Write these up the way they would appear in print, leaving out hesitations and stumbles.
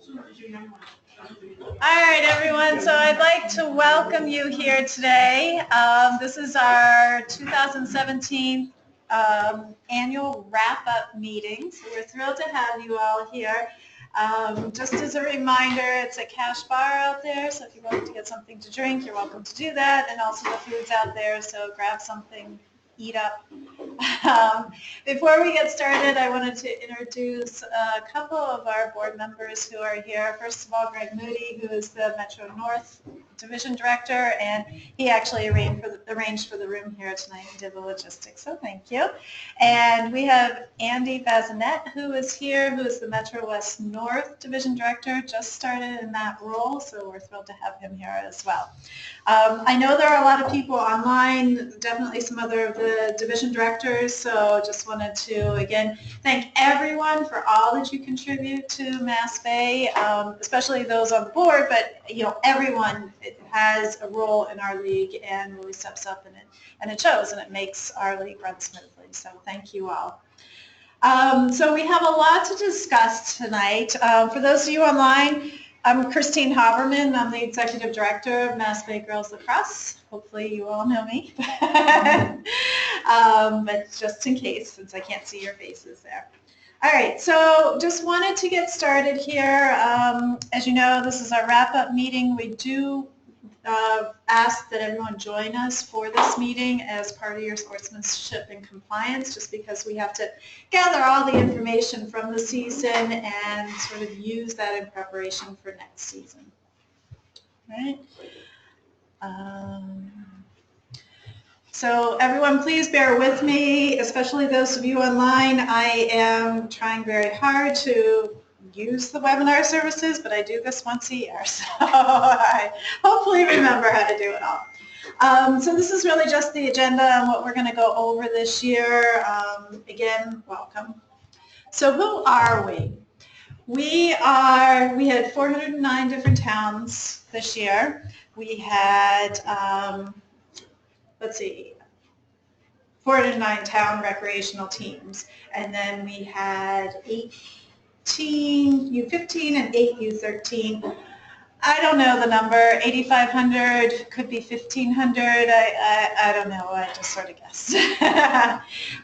All right, everyone. So I'd like to welcome you here today. This is our 2017 annual wrap-up meeting. So we're thrilled to have you all here. Just as a reminder, it's a cash bar out there. So if you're going to get something to drink, you're welcome to do that. And also the food's out there. So grab something, eat up. Before we get started, I wanted to introduce a couple of our board members who are here. First of all, Greg Moody, who is the Metro North Division Director, and he actually arranged for the room here tonight and did the logistics, so thank you. And we have Andy Bazinet, who is here, who is the Metro West North Division Director, just started in that role, so we're thrilled to have him here as well. I know there are a lot of people online, definitely some other of the division directors, so just wanted to, again, thank everyone for all that you contribute to Mass Bay, especially those on the board, but, you know, everyone has a role in our league and really steps up in it, and it shows, and it makes our league run smoothly, so thank you all. So we have a lot to discuss tonight. For those of you online, I'm Christine Haberman. I'm the Executive Director of Mass Bay Girls Lacrosse. Hopefully you all know me, but just in case, since I can't see your faces there. All right, so just wanted to get started here. As you know, this is our wrap-up meeting. We do ask that everyone join us for this meeting as part of your sportsmanship and compliance, just because we have to gather all the information from the season and sort of use that in preparation for next season. All right. So everyone, please bear with me, especially those of you online. I am trying very hard to use the webinar services, but I do this once a year, so I hopefully remember how to do it all. So this is really just the agenda and what we're going to go over this year. Again, welcome. So who are we? We had 409 different towns this year. We had, let's see, 409 town recreational teams, and then we had 15 U15 and 8 U13. I don't know the number, 8,500, could be 1,500, I don't know, I just sort of guessed.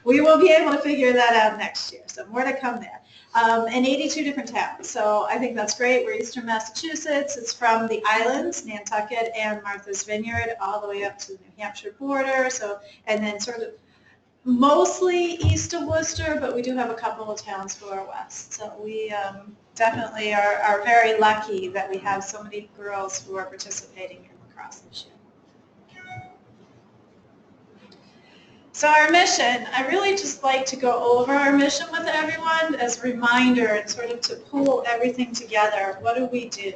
We will be able to figure that out next year, so more to come there. And 82 different towns, so I think that's great. We're Eastern Massachusetts. It's from the islands, Nantucket and Martha's Vineyard, all the way up to the New Hampshire border, so, and then sort of mostly east of Worcester, but we do have a couple of towns who are west. So we definitely are very lucky that we have so many girls who are participating in lacrosse this year. So our mission, I really just like to go over our mission with everyone as a reminder and sort of to pull everything together. What do we do?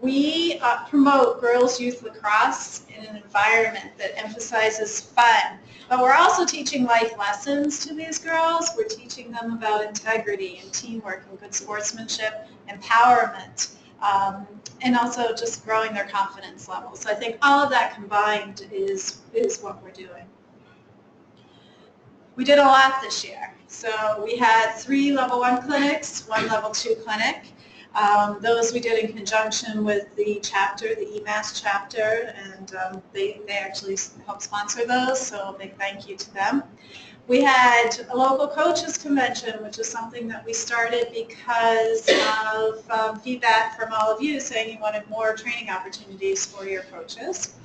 We promote girls' youth lacrosse in an environment that emphasizes fun, but we're also teaching life lessons to these girls. We're teaching them about integrity and teamwork and good sportsmanship, empowerment, and also just growing their confidence levels. So I think all of that combined is what we're doing. We did a lot this year. So we had 3 level 1 clinics, 1 level 2 clinic. Those we did in conjunction with the chapter, the EMAS chapter, and they actually helped sponsor those, so a big thank you to them. We had a local coaches convention, which is something that we started because of feedback from all of you saying you wanted more training opportunities for your coaches.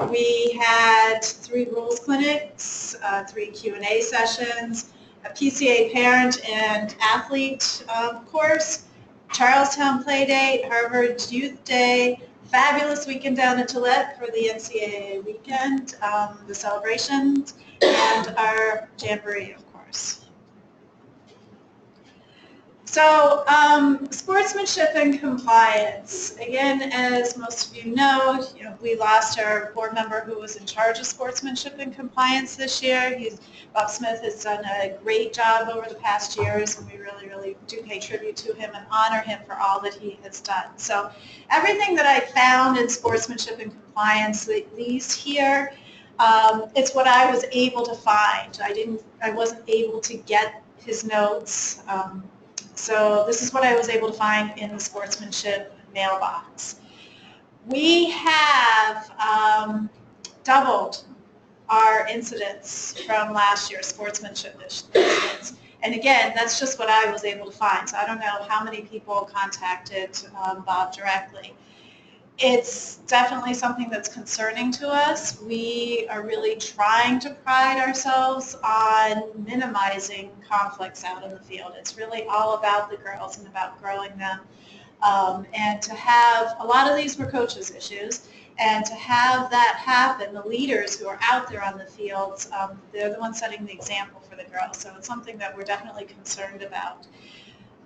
We had 3 rules clinics, 3 Q&A sessions, a PCA parent and athlete course, Charlestown Play Date, Harvard Youth Day, fabulous weekend down in Gillette for the NCAA weekend, the celebrations, and our jamboree, of course. So sportsmanship and compliance. Again, as most of you know, we lost our board member who was in charge of sportsmanship and compliance this year. Bob Smith has done a great job over the past years, and we really, really do pay tribute to him and honor him for all that he has done. So everything that I found in sportsmanship and compliance, at least here, it's what I was able to find. I wasn't able to get his notes. So this is what I was able to find in the sportsmanship mailbox. We have doubled our incidents from last year's sportsmanship incidents. And again, that's just what I was able to find. So I don't know how many people contacted Bob directly. It's definitely something that's concerning to us. We are really trying to pride ourselves on minimizing conflicts out in the field. It's really all about the girls and about growing them. And to have, a lot of these were coaches' issues, and to have that happen, the leaders who are out there on the fields, they're the ones setting the example for the girls. So it's something that we're definitely concerned about.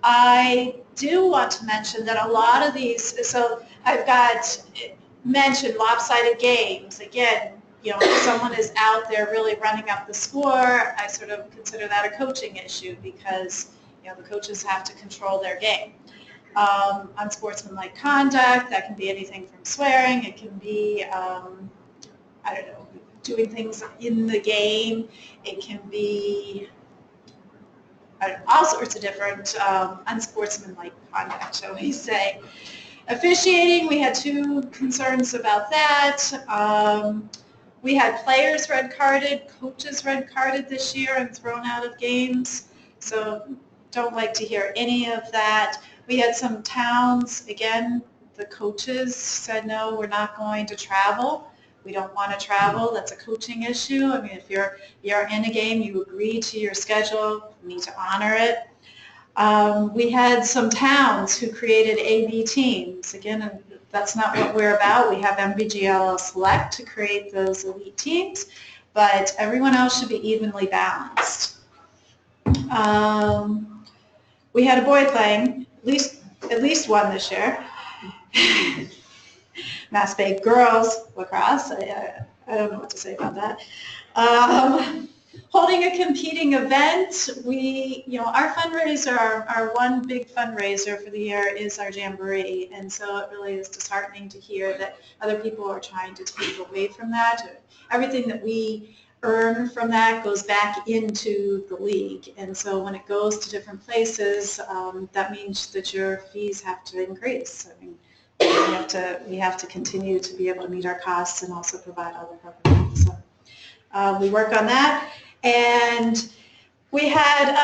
I do want to mention that a lot of these, so I've got mentioned lopsided games. Again, if someone is out there really running up the score, I sort of consider that a coaching issue because, the coaches have to control their game. Unsportsmanlike conduct, that can be anything from swearing, it can be, I don't know, doing things in the game, it can be all sorts of different unsportsmanlike conduct, shall we say. Officiating, we had 2 concerns about that. We had players red carded, coaches red carded this year and thrown out of games, so don't like to hear any of that. We had some towns, again, the coaches said, no, we're not going to travel. We don't want to travel. That's a coaching issue. I mean, if you're in a game, you agree to your schedule, you need to honor it. We had some towns who created A-B teams. Again, that's not what we're about. We have MBGLL Select to create those elite teams, but everyone else should be evenly balanced. We had a boy playing, at least one this year. Mass Bay girls lacrosse. I don't know what to say about that. Holding a competing event, our fundraiser, our one big fundraiser for the year is our jamboree, and so it really is disheartening to hear that other people are trying to take away from that. Everything that we earn from that goes back into the league, and so when it goes to different places, that means that your fees have to increase. I mean, we have to continue to be able to meet our costs and also provide all the programs. So we work on that, and we had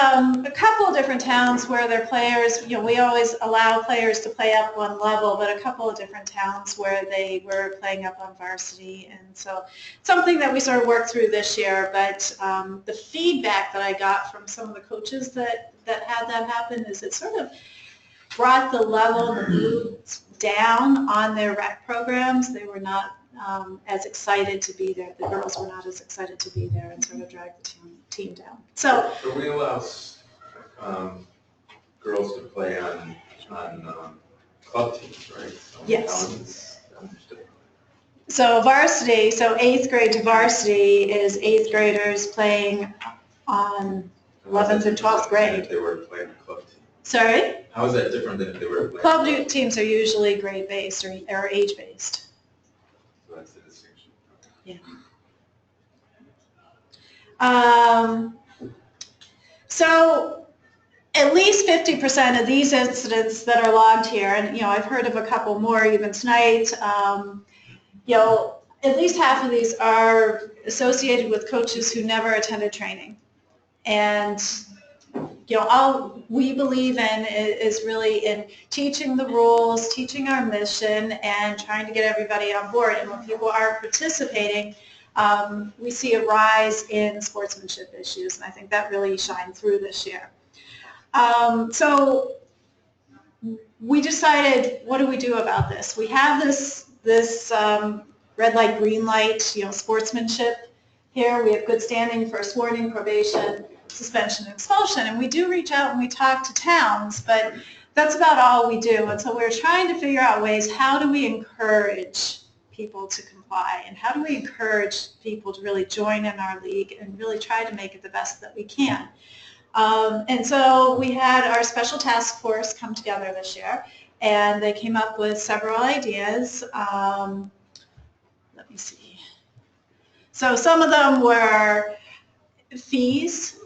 a couple of different towns where their players, we always allow players to play up one level, but a couple of different towns where they were playing up on varsity, and so something that we sort of worked through this year, but the feedback that I got from some of the coaches that had that happen is it sort of brought the level, the mood down on their rec programs. They were not as excited to be there. The girls were not as excited to be there and sort of dragged the team down. So we allow girls to play on club teams, right? Yes. So varsity, so 8th grade to varsity is 8th graders playing on 11th and 12th grade. If they were playing a club team. Sorry? How is that different than if they were playing? Club teams are usually grade-based or age-based. So that's the distinction. Yeah. So at least 50% of these incidents that are logged here, and I've heard of a couple more even tonight, at least half of these are associated with coaches who never attended training. And all we believe in is really in teaching the rules, teaching our mission, and trying to get everybody on board. And when people aren't participating, we see a rise in sportsmanship issues, and I think that really shined through this year. So we decided, what do we do about this? We have this red light, green light, sportsmanship here. We have good standing, first warning, probation, suspension, and expulsion, and we do reach out and we talk to towns, but that's about all we do. And so we're trying to figure out ways, how do we encourage people to comply, and how do we encourage people to really join in our league and really try to make it the best that we can. And so we had our special task force come together this year, and they came up with several ideas. Let me see. So some of them were fees.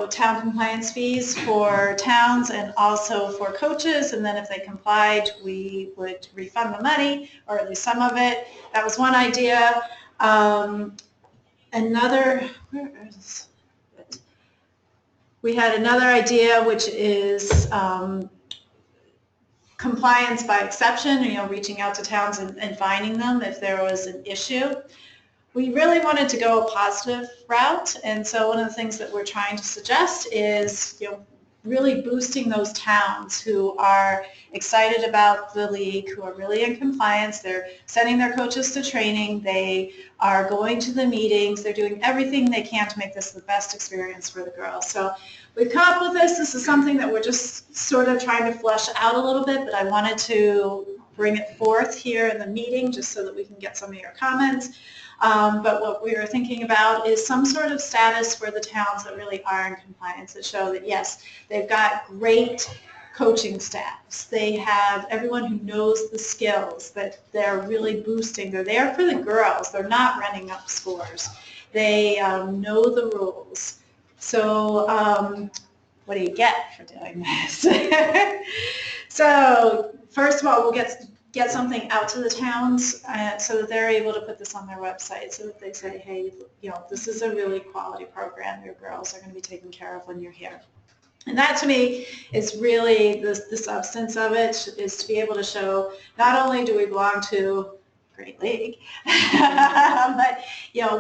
town compliance fees for towns and also for coaches, and then if they complied, we would refund the money, or at least some of it. That was one idea. We had another idea, which is compliance by exception, reaching out to towns and finding them if there was an issue. We really wanted to go a positive route, and so one of the things that we're trying to suggest is, really boosting those towns who are excited about the league, who are really in compliance. They're sending their coaches to training. They are going to the meetings. They're doing everything they can to make this the best experience for the girls. So we've come up with this. This is something that we're just sort of trying to flesh out a little bit, but I wanted to bring it forth here in the meeting just so that we can get some of your comments. But what we were thinking about is some sort of status for the towns that really are in compliance, that show that, yes, they've got great coaching staffs. They have everyone who knows the skills, that they're really boosting. They're there for the girls. They're not running up scores. They know the rules. So what do you get for doing this? So first of all, we'll get something out to the towns so that they're able to put this on their website, so that they say, hey, this is a really quality program. Your girls are going to be taken care of when you're here. And that, to me, is really the substance of it, is to be able to show not only do we belong to a great league, but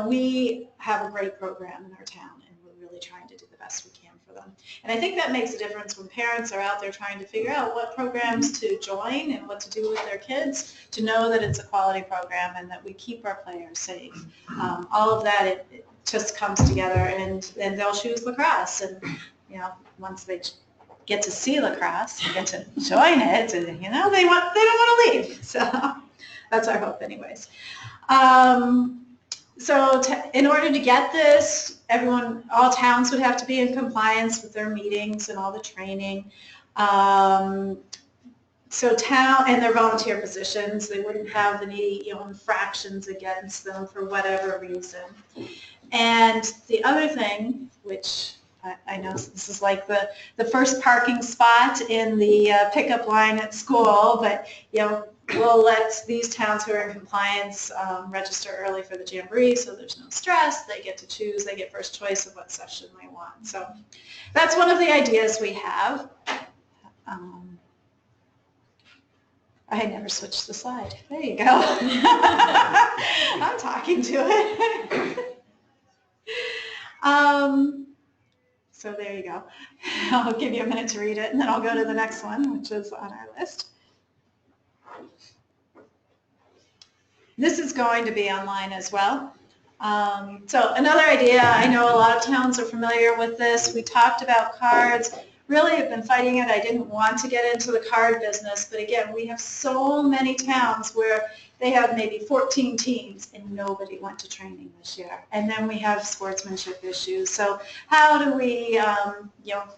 we have a great program in our town, and we're really trying to do the best we can for them. And I think that makes a difference when parents are out there trying to figure out what programs to join and what to do with their kids, to know that it's a quality program and that we keep our players safe. All of that, it just comes together, and they'll choose lacrosse. And once they get to see lacrosse, get to join it, and they don't want to leave. So that's our hope, anyways. So in order to get this, all towns would have to be in compliance with their meetings and all the training. So town and their volunteer positions, they wouldn't have any infractions against them for whatever reason. And the other thing, which I know this is like the first parking spot in the pickup line at school, but we'll let these towns who are in compliance register early for the jamboree, so there's no stress. They get to choose. They get first choice of what session they want. So that's one of the ideas we have. I had never switched the slide. There you go. I'm talking to it. So there you go. I'll give you a minute to read it, and then I'll go to the next one, which is on our list. This is going to be online as well. So another idea, I know a lot of towns are familiar with this. We talked about cards. Really have been fighting it. I didn't want to get into the card business, but again, we have so many towns where they have maybe 14 teams and nobody went to training this year. And then we have sportsmanship issues. So how do we,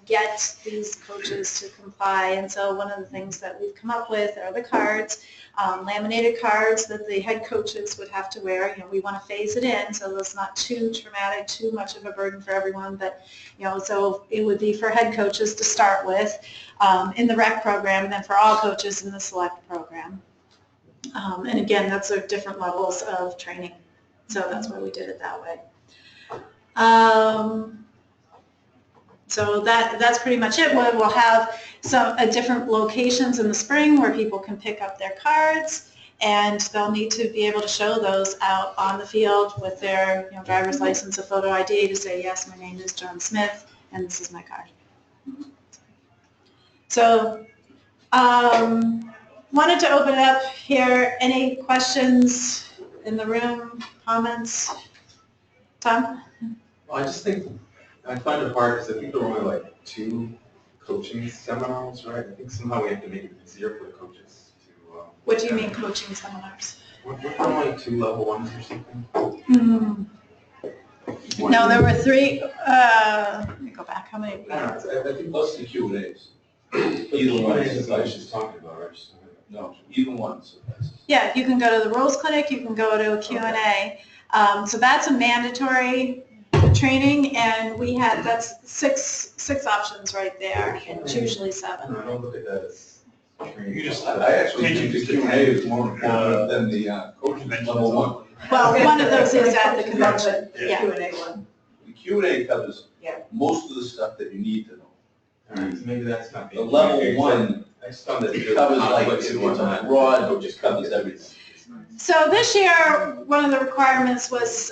get these coaches to comply? And so one of the things that we've come up with are the cards, laminated cards that the head coaches would have to wear. We want to phase it in so it's not too traumatic, too much of a burden for everyone. But so it would be for head coaches to start with in the rec program, and then for all coaches in the select program. And again, that's different levels of training. So that's why we did it that way. So that's pretty much it. We'll have some different locations in the spring where people can pick up their cards, and they'll need to be able to show those out on the field with their driver's license, a photo ID to say, yes, my name is John Smith, and this is my card. So wanted to open it up here. Any questions in the room, comments? Tom? Well, I just think, I find it hard because I think there are only like 2 coaching seminars, right? I think somehow we have to make it easier for the coaches to... What do you mean coaching seminars? Weren't there only 2 level 1s or something? No, there were 3. Let me go back. How many? I don't know. I think Plus the Q&As. either one is what she's talking about, right? No, even one suffices. Yeah, you can go to the Rules Clinic. You can go to a Q&A. So that's a mandatory to training, and we had, that's six options right there, and it's usually 7. No, I don't look at that as training. You just, I actually think the Q&A is more important than the coaching level 1. Well, one of those is at the convention, yeah. Q&A one. The Q&A covers Yeah. most of the stuff that you need to know. All right, so maybe that's not The level 1 I just found that it covers like, conflicts it's in one time. a broad, it just covers everything. So this year, one of the requirements was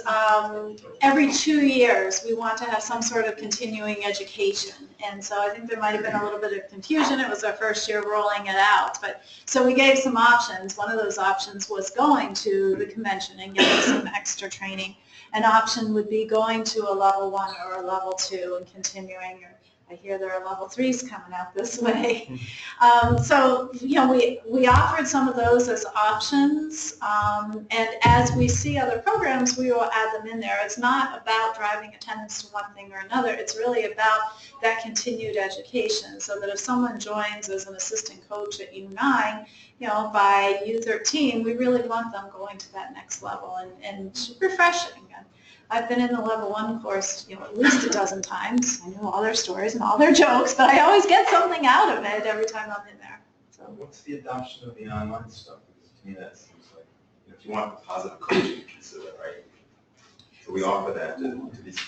every 2 years, we want to have some sort of continuing education. And so I think there might have been a little bit of confusion. It was our first year rolling it out. But so we gave some options. One of those options was going to the convention and getting some extra training. An option would be going to a level 1 or a level 2 and continuing. I hear there are level 3s coming out this way. So, you know, we offered some of those as options, and as we see other programs, we will add them in there. It's not about driving attendance to one thing or another. It's really about that continued education, so that if someone joins as an assistant coach at U9, you know, by U13, we really want them going to that next level and refreshing. I've been in the level 1 course, you know, at least a dozen times. I know all their stories and all their jokes, but I always get something out of it every time I'm in there. So What's the adoption of the online stuff? Because to me that seems like, you know, if you want the positive coaching piece of it, right? So we offer that to these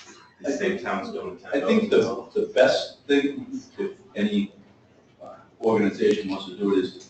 same towns don't attend. I think the best thing, if any organization wants to do it, is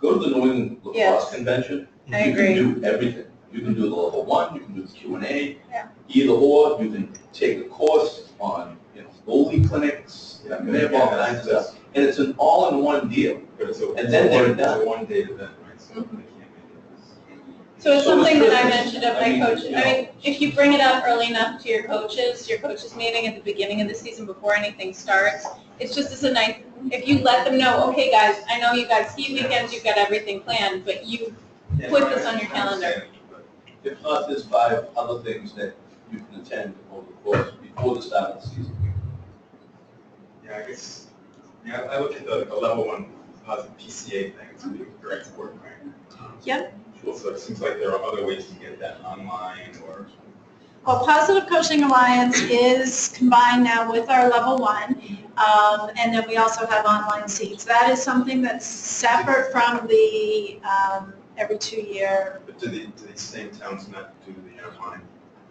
go to the New England Lacrosse Yes. Convention. I You agree. can do everything. You can do the level 1, you can do the Q&A. Yeah. Either or, you can take a course on, you know, goalie clinics, you know, they have all kinds of stuff. And it's an all-in-one deal. But it's a, And then they're it's done. a one-day event, right? So they can't make it. So it's So something it's that I Christmas. mentioned of I my mean, coach, you I know. mean, if you bring it up early enough to your coaches meeting at the beginning of the season before anything starts, it's just as a nice, if you let them know, okay guys, I know you guys ski weekends, you've got everything planned, but you Yeah, put no, this I- on your I calendar. understand, but If not, there's 5 other things that you can attend over the course before the start of the season. Yeah, I guess, yeah, I look at the level 1 positive PCA thing, it's really direct work, right? Yep. So it seems like there are other ways to get that online or. Well, Positive Coaching Alliance is combined now with our level 1, and then we also have online seats. That is something that's separate from the every 2-year. But do these same towns not do the online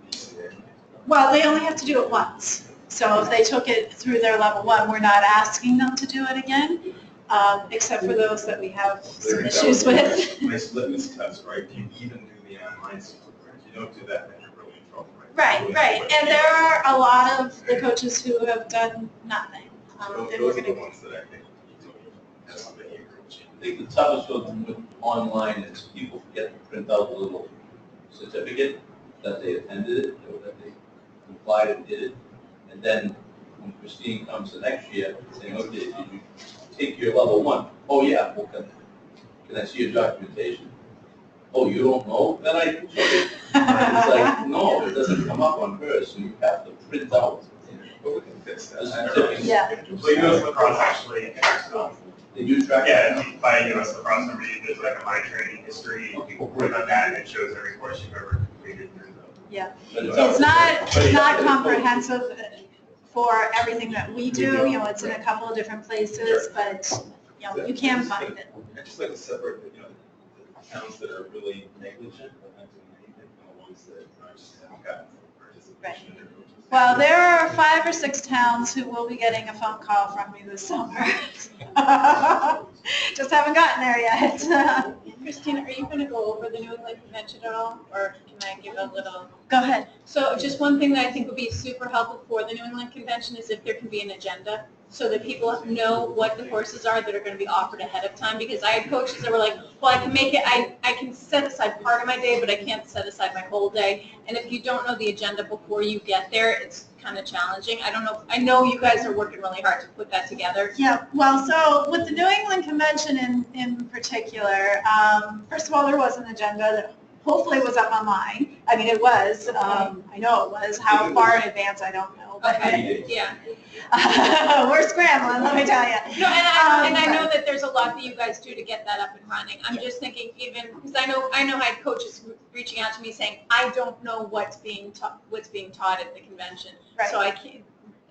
PCA? Well, they only have to do it once. So if they took it through their level 1, we're not asking them to do it again, except for those that we have some issues with. Nice litmus test, right? Do you even do the online support? If you don't do that, then you're really in trouble, Right, right. And there are a lot of the coaches who have done nothing. So And we're those are the gonna, ones that I think you have something you're coaching. I think the toughest one with online is people forget to print out the little certificate that they attended it, or that they applied and did it. And then when Christine comes the next year, saying, okay, did you take your level 1? Oh, yeah, well, can I see your documentation? Oh, you don't know? Then I took it. It's like, no, it doesn't come up on hers, so you have to print out. But we can fix that. This I is don't know. typical. Yeah. So US Lacrosse actually, Did you track? yeah, if you buy US Lacrosse number, there's like a My Training history, you can click on that and it shows every course you've ever completed through the. yeah. But It's not comprehensive for everything that we do. You know, it's in a couple of different places, but, you know, you can find it. I just like to separate, you know, the towns that are really negligent, but not doing anything, and the ones that just haven't gotten participation in their coaches. Well, there are 5 or 6 towns who will be getting a phone call from me this summer. Just haven't gotten there yet. Christina, are you gonna go over the New England Convention at all, or can I give a little? Go ahead. So just one thing that I think would be super helpful for the New England Convention is if there can be an agenda, so that people know what the courses are that are going to be offered ahead of time, because I had coaches that were like, well, I can make it, I can set aside part of my day, but I can't set aside my whole day. And if you don't know the agenda before you get there, it's kind of challenging. I don't know, I know you guys are working really hard to put that together. Yeah, well, so with the New England Convention in particular, first of all, there was an agenda that hopefully was up online. I mean, it was, I know it was. How far in advance, I don't know. But Okay, yeah. we're scrambling, let me tell you. No, and I know that there's a lot lot that you guys do to get that up and running. I'm just thinking even, because I know I had coaches reaching out to me saying, I don't know what's being taught at the convention. Right. So I can't,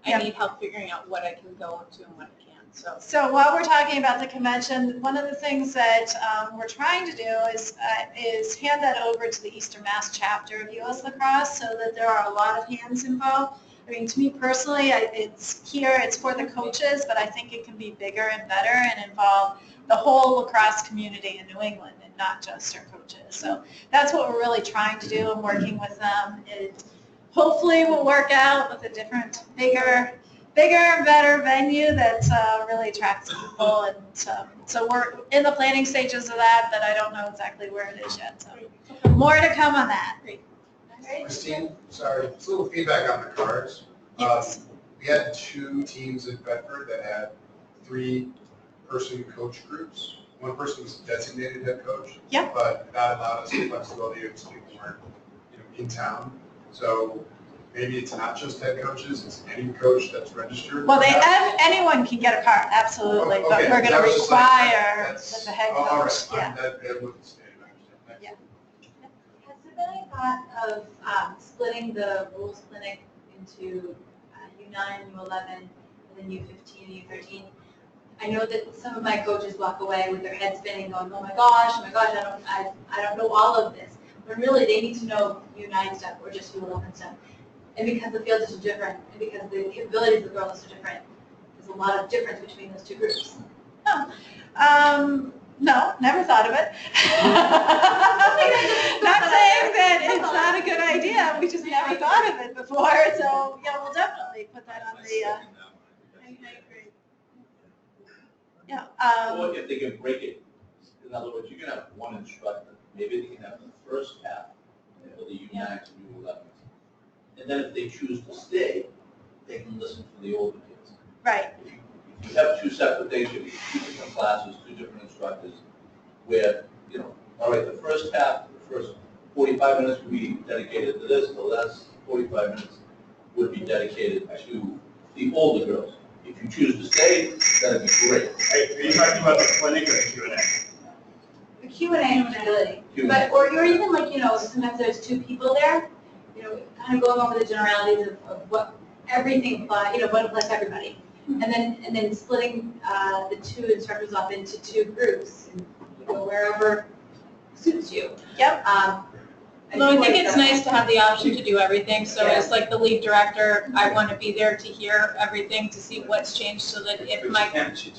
Yeah. I need help figuring out what I can go to and what I can't, so. So while we're talking about the convention, one of the things that we're trying to do is hand that over to the Eastern Mass chapter of US Lacrosse so that there are a lot of hands involved. I mean, to me personally, it's for the coaches, but I think it can be bigger and better and involve the whole lacrosse community in New England and not just our coaches. So that's what we're really trying to do and working with them. It hopefully will work out with a different, bigger and better venue that really attracts people. And so we're in the planning stages of that, but I don't know exactly where it is yet. So more to come on that. Great. Christine, sorry, just a little feedback on the cards. Yes. We had 2 teams in Bedford that had 3-person coach groups. One person was designated head coach. Yep. But that allowed us the flexibility if people weren't, in town. So maybe it's not just head coaches, it's any coach that's registered. Well, anyone can get a card, absolutely, but Okay, we're going that to was just like, require that's- that the head all right, coach, yeah. That wouldn't stand, I understand. Yeah. Has there been any thought of splitting the rules clinic into U9, U11, and then U15 and U13? I know that some of my coaches walk away with their head spinning, going, oh my gosh, I don't know all of this. When really they need to know U9 stuff or just U11 stuff. And because the field is so different, and because the capabilities of the girls are so different, there's a lot of difference between those 2 groups. No, never thought of it. Not saying that it's not a good idea, we just never thought of it before, so, yeah, we'll definitely put that on the, I agree. Yeah, Or if they can break it, in other words, you can have one instructor, maybe they can have the first half for the U9s and U11s. And then if they choose to stay, they can listen to the older kids. right, If you have 2 separate days, you have 2 different classes, 2 different instructors, where, all right, the first half, the first 45 minutes would be dedicated to this, the last 45 minutes would be dedicated to the older girls. If you choose to stay, that'd be great. Are you talking about the clinic or the Q&A? The Q&A ability, Q&A. but, or even like, sometimes there's 2 people there, kind of going over the generalities of what everything applies, what applies to everybody. And then splitting the 2 instructors off into 2 groups, and you go wherever suits you. Yep. No, I think it's nice to have the option to do everything, so as like the lead director, I want to be there to hear everything, to see what's changed, so that if But my, you can't, you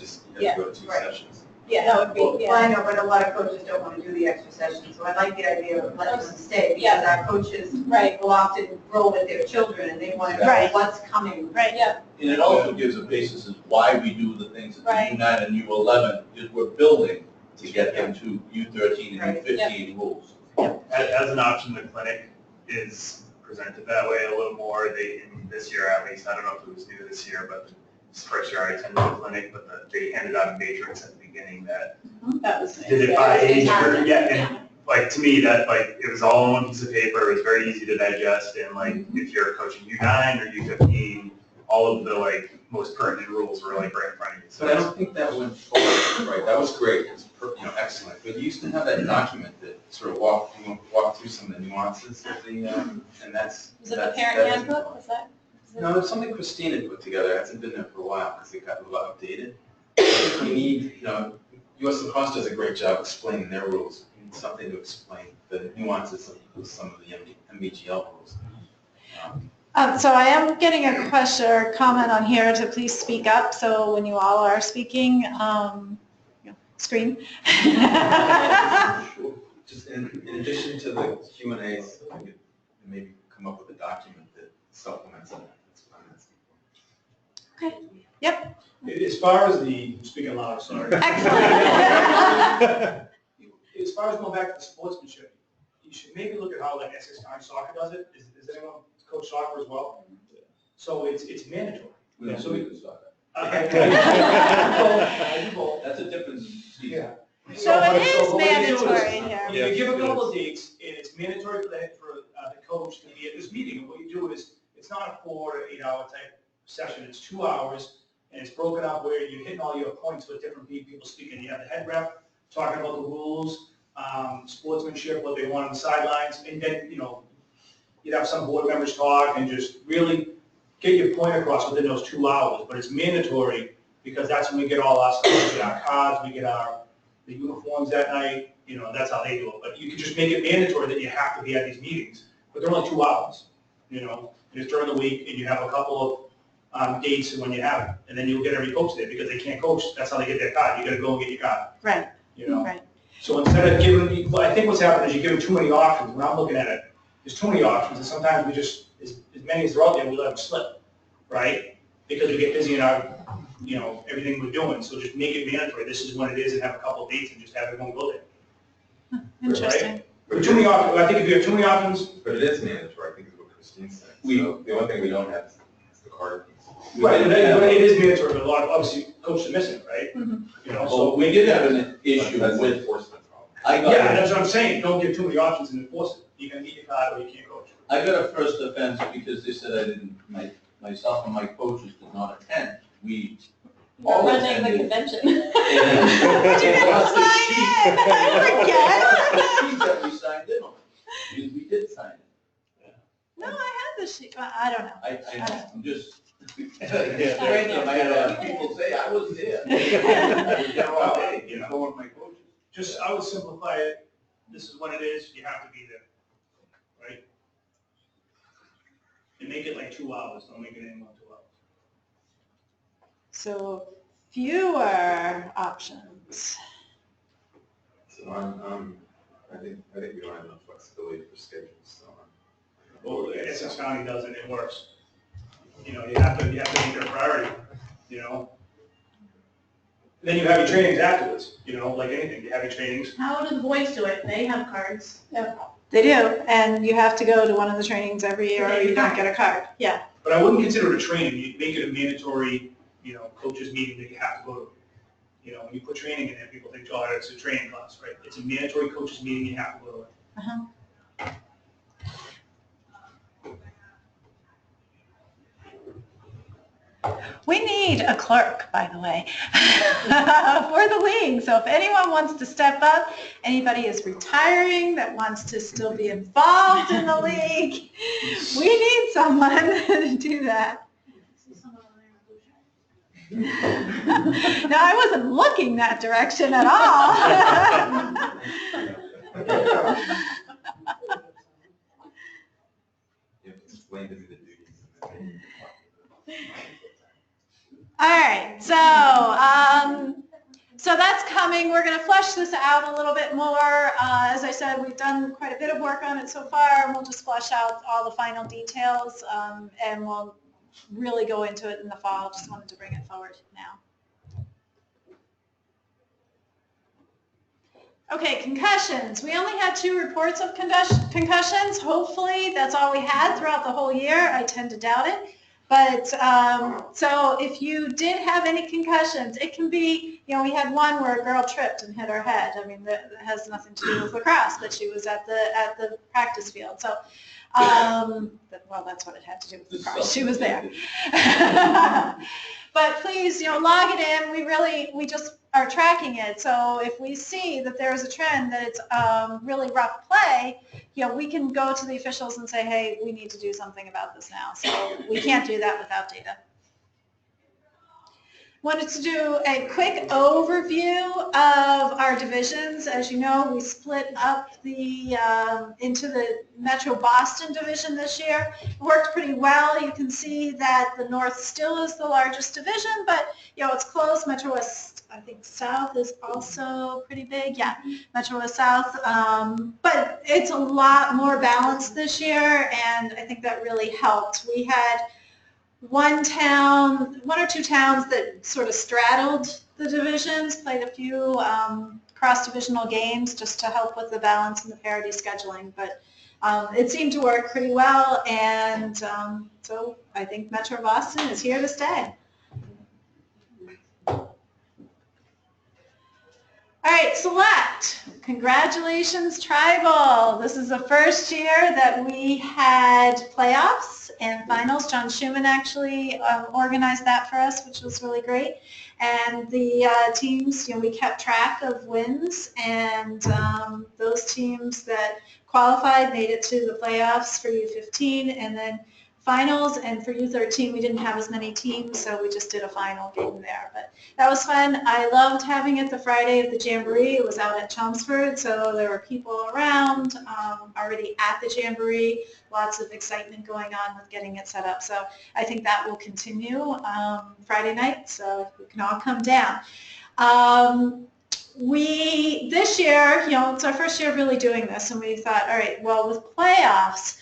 have to go to 2 sessions. that would be, Well, I know, but a lot of coaches don't want to do the extra sessions, so I like the idea of letting them stay, Yeah. because our coaches right, will often roll with their children, and they want to know Right. what's coming. right, yeah, And it also gives a basis as why we do the things at Right. the U9 and U11, is we're building to get them to U13 and Right. U15 rules. As an option, the clinic is presented that way a little more. In this year at least, I don't know if it was new this year, but this first year I attended the clinic, but they handed out a matrix at the beginning that that was nice. did it by age group. Yeah, and like to me, that like it was all on one piece of paper. It was very easy to digest, and like if you're coaching U9 or U15, all of the like most pertinent rules were like right in front of you. But I don't think that went forward, right, that was great, it was, excellent, but you used to have that document that sort of walked through some of the nuances of the, and that's. was it the that's- parent that isn't handbook, one. was that? No, it's something Christine had put together, it hasn't been there for a while, because it got a little outdated. I think we need, US Lacrosse does a great job explaining their rules, we need something to explain the nuances of some of the MBGL rules. So I am getting a question or comment on here to please speak up, so when you all are speaking, scream. Sure. Just in addition to the Q&As, I could maybe come up with a document that supplements that. That's what I'm asking for. Okay, yep, As far as speaking loud, sorry. excellent. As far as going back to the sportsmanship, you should maybe look at how like SSI soccer does it. Does anyone coach soccer as well? So it's mandatory. We don't So do the soccer. I do both. That's a different season. Yeah. So it is but what you do mandatory here. You give a couple of dates, and it's mandatory for the coach to be at this meeting. And what you do is, it's not a 4 to 8 hour type session. It's 2 hours, and it's broken up where you're hitting all your points with different people speaking. You have the head rep talking about the rules, sportsmanship, what they want on the sidelines, and then, you'd have some board members talk and just really get your point across within those 2 hours. But it's mandatory because that's when we get all our stuff, we get our cards, we get the uniforms that night, that's how they do it. But you can just make it mandatory that you have to be at these meetings, but they're only 2 hours, and it's during the week, and you have a couple of dates when you have it, and then you'll get every coach there because they can't coach. That's how they get their card. You got to go and get your card. Right. Right. So instead of giving, I think what's happened is you give them too many options. When I'm looking at it, there's too many options, and sometimes we just, as many as are out there, we let them slip, right? Because we get busy in our, everything we're doing. So just make it mandatory. This is when it is, and have a couple of dates, and just have everyone go there. Interesting. Right? But too many options. I think if you have too many options. But it is mandatory, I think is what Christine's saying. So the only thing we don't have is the card piece. Right, but it is mandatory, but a lot of, obviously, coaches are missing, right? So we did have an issue That's an with, enforcement problem. I Yeah, got, that's what I'm saying. Don't give too many options and enforce it. You can get your card or you can't coach. I got a first offense because they said I didn't, myself and my coaches did not attend. We all We're running the attended. convention. And Did you plus the sign sheet- it? I forget. The sheet that we signed in on, we did sign it. No, I had the sheet. Well, I don't know. I know, I'm just. I Right now. had to have people say I was there. I was there all day, going with my coaches. Just, I would simplify it. This is what it is. You have to be there, right? And make it like 2 hours. Don't make it any more than 2 hours. So fewer options. So I think we don't have enough flexibility for schedules, so. Well, Essex County does it. It works. You have to make it a priority, Then you have your trainings afterwards, like anything. You have your trainings. How do the boys do it? They have cards. They do, and you have to go to one of the trainings every year or you don't get a card. Yeah. But I wouldn't consider it a training. You'd make it a mandatory, coaches meeting that you have to go to. When you put training in there, people think, oh, it's a training class, right? It's a mandatory coaches meeting you have to go to. Uh-huh. We need a clerk, by the way, for the league. So if anyone wants to step up, anybody is retiring that wants to still be involved in the league, we need someone to do that. No, I wasn't looking that direction at all. You have to explain to me the duties. All right, so that's coming. We're going to flesh this out a little bit more. As I said, we've done quite a bit of work on it so far, and we'll just flesh out all the final details, and we'll really go into it in the fall. Just wanted to bring it forward now. Okay, concussions. We only had 2 reports of concussions. Hopefully, that's all we had throughout the whole year. I tend to doubt it. But, so if you did have any concussions, it can be, we had one where a girl tripped and hit her head. I mean, that has nothing to do with lacrosse, but she was at the practice field. So, well, that's what it had to do with lacrosse. She was there. But please, log it in. We just are tracking it. So if we see that there is a trend that it's really rough play, we can go to the officials and say, hey, we need to do something about this now. So we can't do that without data. Wanted to do a quick overview of our divisions. As you know, we split up into the Metro Boston division this year. It worked pretty well. You can see that the North still is the largest division, but it's close. Metro West, I think South is also pretty big. Yeah, Metro West South. But it's a lot more balanced this year, and I think that really helped. We had one or two towns that sort of straddled the divisions, played a few cross-divisional games just to help with the balance and the parity scheduling. But it seemed to work pretty well, and so I think Metro Boston is here to stay. All right, select. Congratulations, Tribal. This is the first year that we had playoffs and finals. John Schumann actually organized that for us, which was really great. And the teams, we kept track of wins, and those teams that qualified made it to the playoffs for U15, and then finals, and for U13 we didn't have as many teams, so we just did a final game there. But that was fun. I loved having it the Friday of the Jamboree. It was out at Chelmsford, so there were people around already at the Jamboree, lots of excitement going on with getting it set up. So I think that will continue Friday night, so you can all come down. This year, it's our first year really doing this, and we thought, all right, well, with playoffs,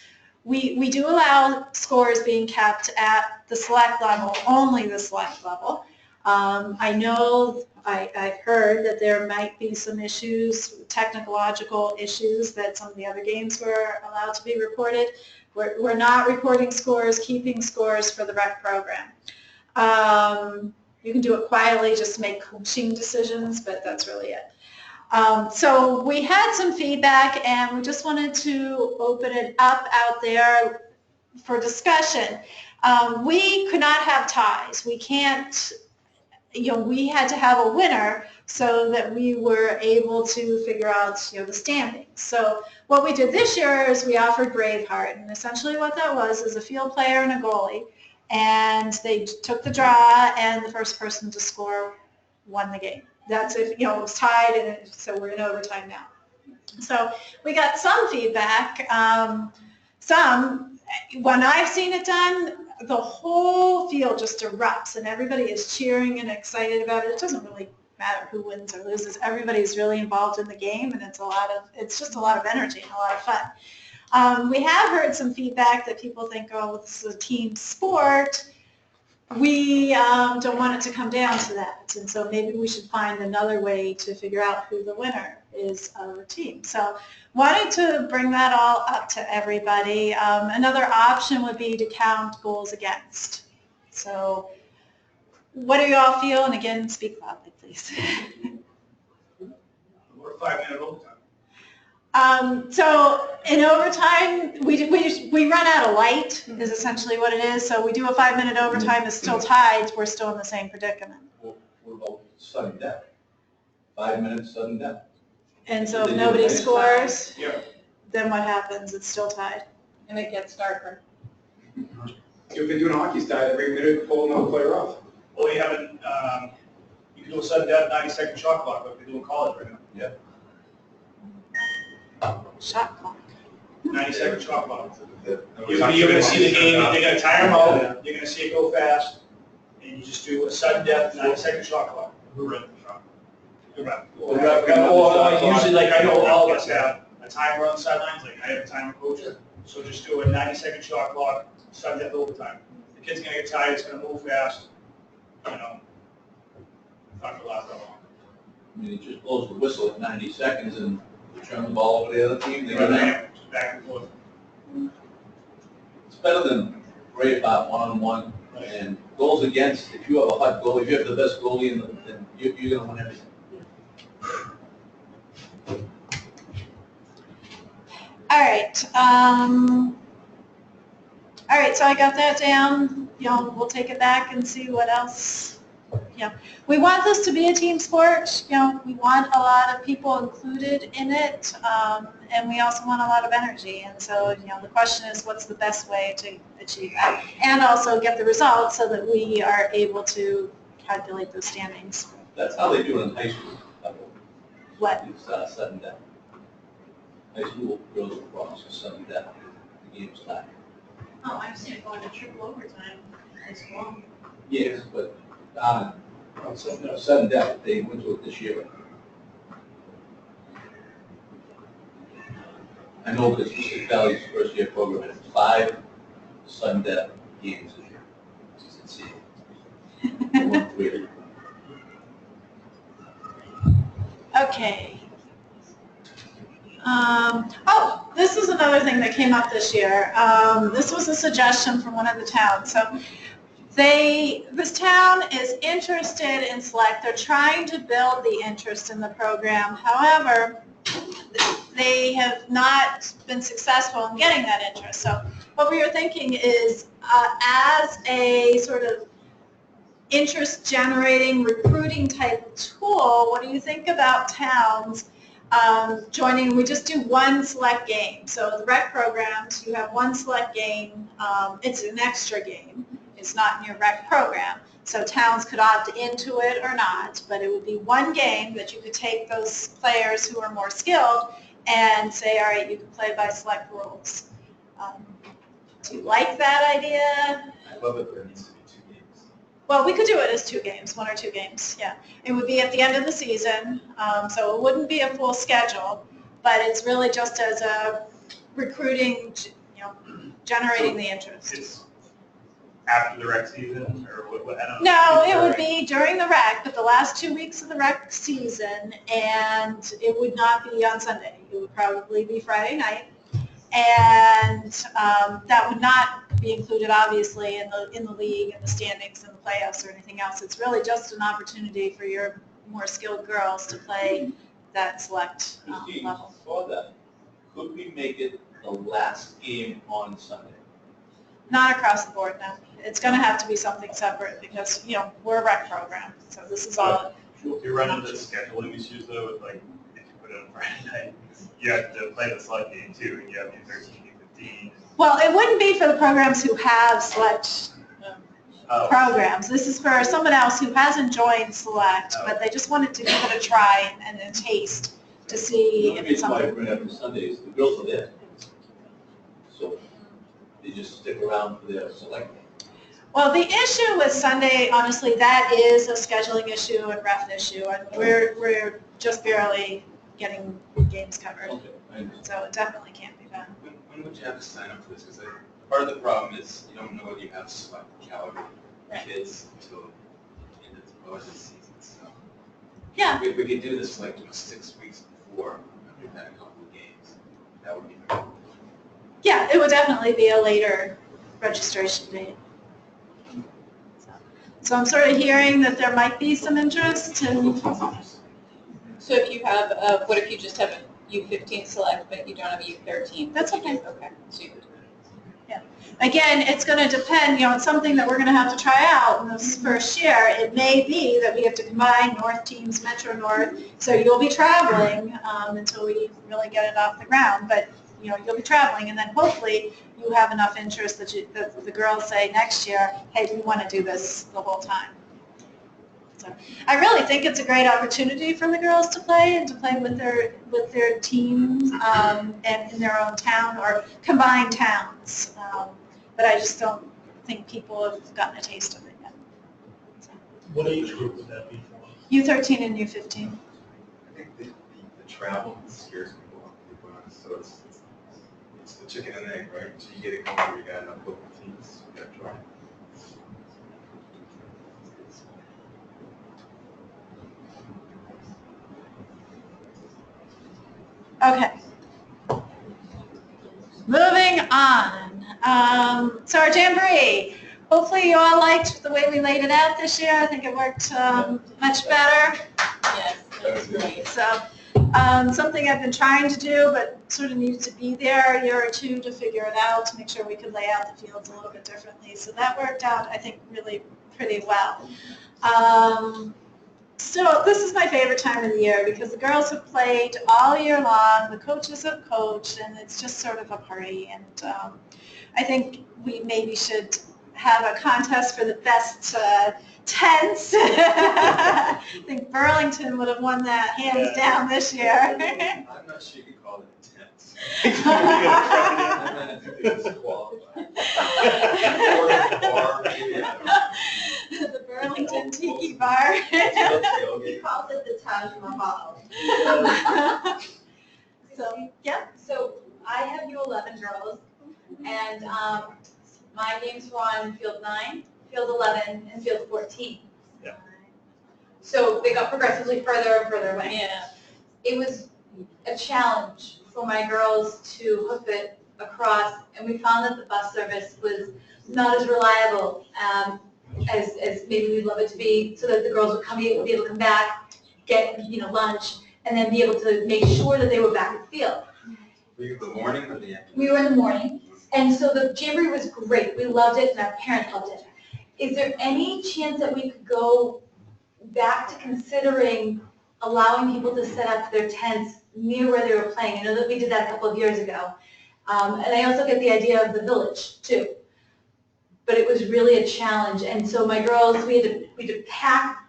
we do allow scores being kept at the select level, only the select level. I know I've heard that there might be some issues, technological issues, that some of the other games were allowed to be reported. We're not reporting scores, keeping scores for the rec program. You can do it quietly, just make coaching decisions, but that's really it. So we had some feedback, and we just wanted to open it up out there for discussion. We could not have ties. We can't, we had to have a winner so that we were able to figure out, the standings. So what we did this year is we offered Braveheart, and essentially what that was is a field player and a goalie, and they took the draw, and the first person to score won the game. That's if, it was tied, and so we're in overtime now. So we got some feedback. When I've seen it done, the whole field just erupts, and everybody is cheering and excited about it. It doesn't really matter who wins or loses. Everybody's really involved in the game, and it's just a lot of energy and a lot of fun. We have heard some feedback that people think, oh, this is a team sport. We don't want it to come down to that, and so maybe we should find another way to figure out who the winner is of the team. So wanted to bring that all up to everybody. Another option would be to count goals against. So what do you all feel? And again, speak loudly, please. We're 5-minute overtime. So in overtime, we run out of light is essentially what it is. So we do a 5-minute overtime, it's still tied, we're still in the same predicament. What about sudden death? 5 minutes sudden death? And so if nobody scores, Yeah. then what happens? It's still tied. And it gets darker. You've been doing hockey style every minute, pull another player off. Well, you haven't, you can do a sudden death, 90-second shot clock, like we do in college right now. Yeah. Shot clock. 90-second shot clock. The- You're gonna see the game, they're gonna tire them out, you're gonna see it go fast, and you just do a sudden death, 90-second shot clock. Who runs the shot? Good run. The ref can Or run the like shot clock. usually, like I know all of us have a timer on the sidelines, like I have a timer coach, so just do a 90-second shot clock, sudden death overtime. The kid's gonna get tired, it's gonna move fast, not gonna last that long. I mean, it just blows the whistle at 90 seconds and you turn the ball over to the other team, they go Right, down. just back and forth. It's better than worry about one-on-one and goals against. If you have a hot goalie, if you have the best goalie, then you're gonna win everything. All right. All right, so I got that down. We'll take it back and see what else. We want this to be a team sport. We want a lot of people included in it, and we also want a lot of energy. And so, the question is, what's the best way to achieve that, and also get the results so that we are able to calculate those standings. That's how they do it in high school. What? It's sudden death. High school girls lacrosse is sudden death. The game's tied. Oh, I've seen it going to triple overtime as well. Yes, but sudden death, they went to it this year. I know because Pacific Valley's first year program had 5 sudden death games this year. Let's see. They won 3. Okay. This is another thing that came up this year. This was a suggestion from one of the towns. So This town is interested in select. They're trying to build the interest in the program. However, they have not been successful in getting that interest. So what we were thinking is as a sort of interest generating recruiting type tool, what do you think about towns joining? We just do one select game. So the rec programs, you have one select game. It's an extra game. It's not in your rec program. So towns could opt into it or not, but it would be one game that you could take those players who are more skilled and say, all right, you can play by select rules. Do you like that idea? I love it, but it needs to be 2 games. Well, we could do it as 2 games, 1 or 2 games, yeah. It would be at the end of the season, so it wouldn't be a full schedule, but it's really just as a recruiting, generating the interest. It's after the rec season, or what, I don't know. No, it would be during the rec, but the last 2 weeks of the rec season, and it would not be on Sunday. It would probably be Friday night, and that would not be included, obviously, in the league and the standings and the playoffs or anything else. It's really just an opportunity for your more skilled girls to play that select Christine, level. for that, could we make it the last game on Sunday? Not across the board, no. It's going to have to be something separate because, we're a rec program, so this is all. You run into scheduling issues though, with like, if you put it on Friday night, you have to play the select game too, and you have U13, U15. Well, it wouldn't be for the programs who have select programs. This is for someone else who hasn't joined select, but they just wanted to give it a try and a taste to see if it's The only reason why I something. bring it up on Sundays, the girls are there. So they just stick around for their select game. Well, the issue with Sunday, honestly, that is a scheduling issue and ref issue, and we're just barely getting games covered. Okay, I understand. So it definitely can't be done. When would you have to sign up for this? Because part of the problem is you don't know whether you have select caliber kids until the end of the season. So Yeah. we could do this like 6 weeks before we've had a couple of games. That would be good. Yeah, it would definitely be a later registration date. So I'm sort of hearing that there might be some interest in. So if you have, what if you just have a U15 select, but you don't have a U13? That's okay. Okay. So you would- Again, it's going to depend, it's something that we're going to have to try out in this first year. It may be that we have to combine North teams, Metro North, so you'll be traveling until we really get it off the ground. But, you'll be traveling, and then hopefully you have enough interest that the girls say next year, hey, we want to do this the whole time. So I really think it's a great opportunity for the girls to play and to play with their teams and in their own town or combined towns. But I just don't think people have gotten a taste of it yet. So. What age group would that be for? U13 and U15. I think the travel scares people off, to be honest. So it's the chicken and egg, right? So you get it going where you got enough local teams, you got to try. Okay. Moving on. So our jamboree. Hopefully you all liked the way we laid it out this year. I think it worked much better. Yes, that was great. So something I've been trying to do, but sort of needed to be there a year or two to figure it out, to make sure we could lay out the fields a little bit differently. So that worked out, I think, really pretty well. So this is my favorite time of the year because the girls have played all year long, the coaches have coached, and it's just sort of a party. And I think we maybe should have a contest for the best tents. I think Burlington would have won that hands down this year. I'm not sure you could call it tense. I think it's qualified. Or maybe, I don't know. The Burlington Tiki Bar. He calls it the Taj Mahal. So, yeah. So I have U11 girls, and my games were on field 9, field 11, and field 14. Yeah. So they got progressively further and further away. Yeah. It was a challenge for my girls to hoof it across, and we found that the bus service was not as reliable. as maybe we'd love it to be, so that the girls would be able to come back, get, lunch, and then be able to make sure that they were back at the field. Were you the morning or the afternoon? We were in the morning, and so the jamboree was great. We loved it, and our parents loved it. Is there any chance that we could go back to considering allowing people to set up their tents near where they were playing? I know that we did that a couple of years ago. And I also get the idea of the village, too. But it was really a challenge, and so my girls, we had to pack,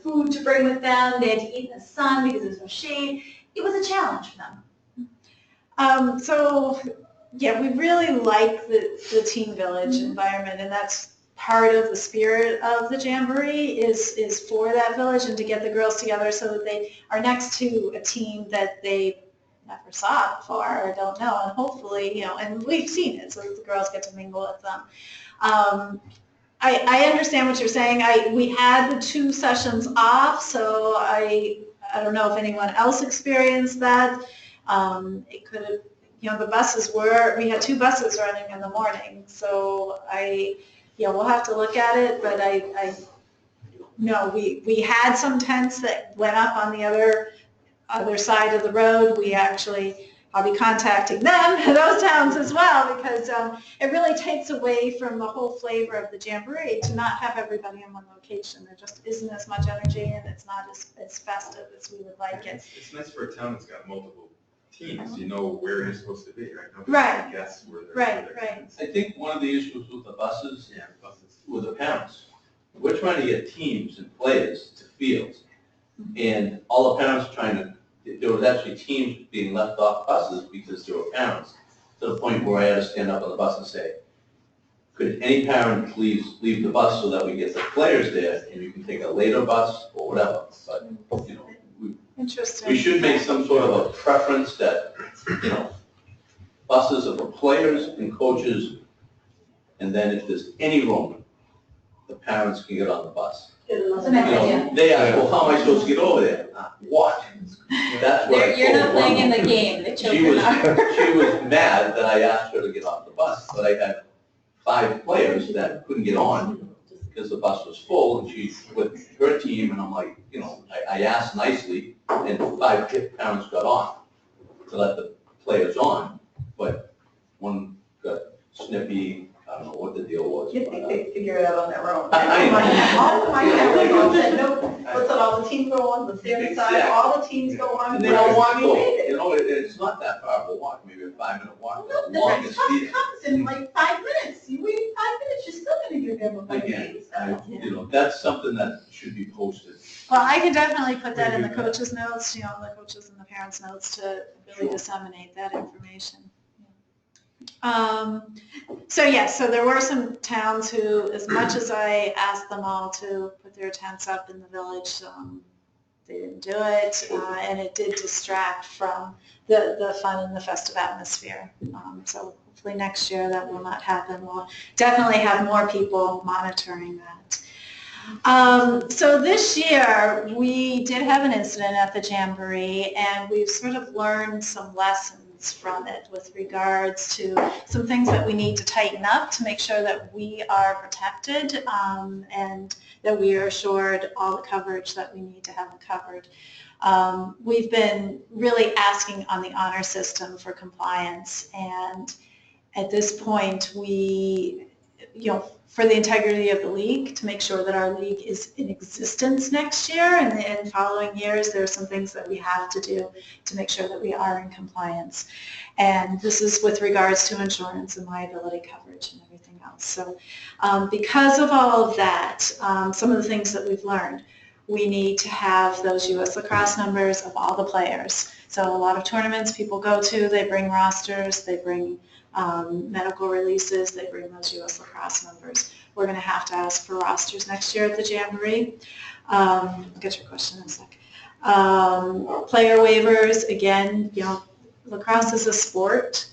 food to bring with them. They had to eat in the sun because there's no shade. It was a challenge for them. So, yeah, we really like the Teen Village environment, and that's part of the spirit of the Jamboree is for that village and to get the girls together so that they are next to a team that they never saw before or don't know, and hopefully, and we've seen it, so that the girls get to mingle with them. I understand what you're saying. We had the 2 sessions off, so I don't know if anyone else experienced that. It could have, the buses we had 2 buses running in the morning, so we'll have to look at it, but no, we had some tents that went up on the other side of the road. I'll be contacting them, those towns as well, because it really takes away from the whole flavor of the Jamboree to not have everybody in one location. There just isn't as much energy, and it's not as festive as we would like it. It's nice for a town that's got multiple teams. You know where you're supposed to be, right? Nobody Right. can guess where they're Right. I think one of the issues with the buses, Yeah, buses. with the parents, we're trying to get teams and players to fields, and all the parents are trying to, there was actually teams being left off buses because there were parents, to the point where I had to stand up on the bus and say, could any parent please leave the bus so that we get the players there, and you can take a later bus or whatever, but, Interesting. we should make some sort of a preference that, buses are for players and coaches, and then if there's any room, the parents can get on the bus. That's a nice idea. They ask, well, how am I supposed to get over there? What? That's what I You're not told playing in one the game, the She children was, are. she was mad that I asked her to get off the bus, but I had 5 players that couldn't get on because the bus was full, and she, with her team, and I'm like, I asked nicely, and 5 parents got on to let the players on, but one got snippy. I don't know what the deal was. You think they figure it out on their own? I know. All of my family all said, no, let's let all the teams go on, let's stay inside, all the teams go on, And we they all don't want walk, to made it. it's not that far of a walk, maybe a 5-minute walk, No, the the longest next field. bus comes in like 5 minutes, you wait 5 minutes, you're still gonna give them a bunch of Again, things. that's something that should be posted. Well, I can definitely put that in the coaches' notes, the coaches and the parents' notes to really disseminate that information. So there were some towns who, as much as I asked them all to put their tents up in the village, they didn't do it, and it did distract from the fun and the festive atmosphere. So hopefully next year that will not happen. We'll definitely have more people monitoring that. So this year, we did have an incident at the Jamboree, and we've sort of learned some lessons from it with regards to some things that we need to tighten up to make sure that we are protected and that we are assured all the coverage that we need to have covered. We've been really asking on the honor system for compliance, and at this point, we, for the integrity of the league, to make sure that our league is in existence next year and in following years, there are some things that we have to do to make sure that we are in compliance. And this is with regards to insurance and liability coverage and everything else. So because of all of that, some of the things that we've learned, we need to have those U.S. lacrosse numbers of all the players. So a lot of tournaments people go to, they bring rosters, they bring medical releases, they bring those U.S. lacrosse numbers. We're going to have to ask for rosters next year at the Jamboree. I'll get your question in a sec. Player waivers, again, lacrosse is a sport.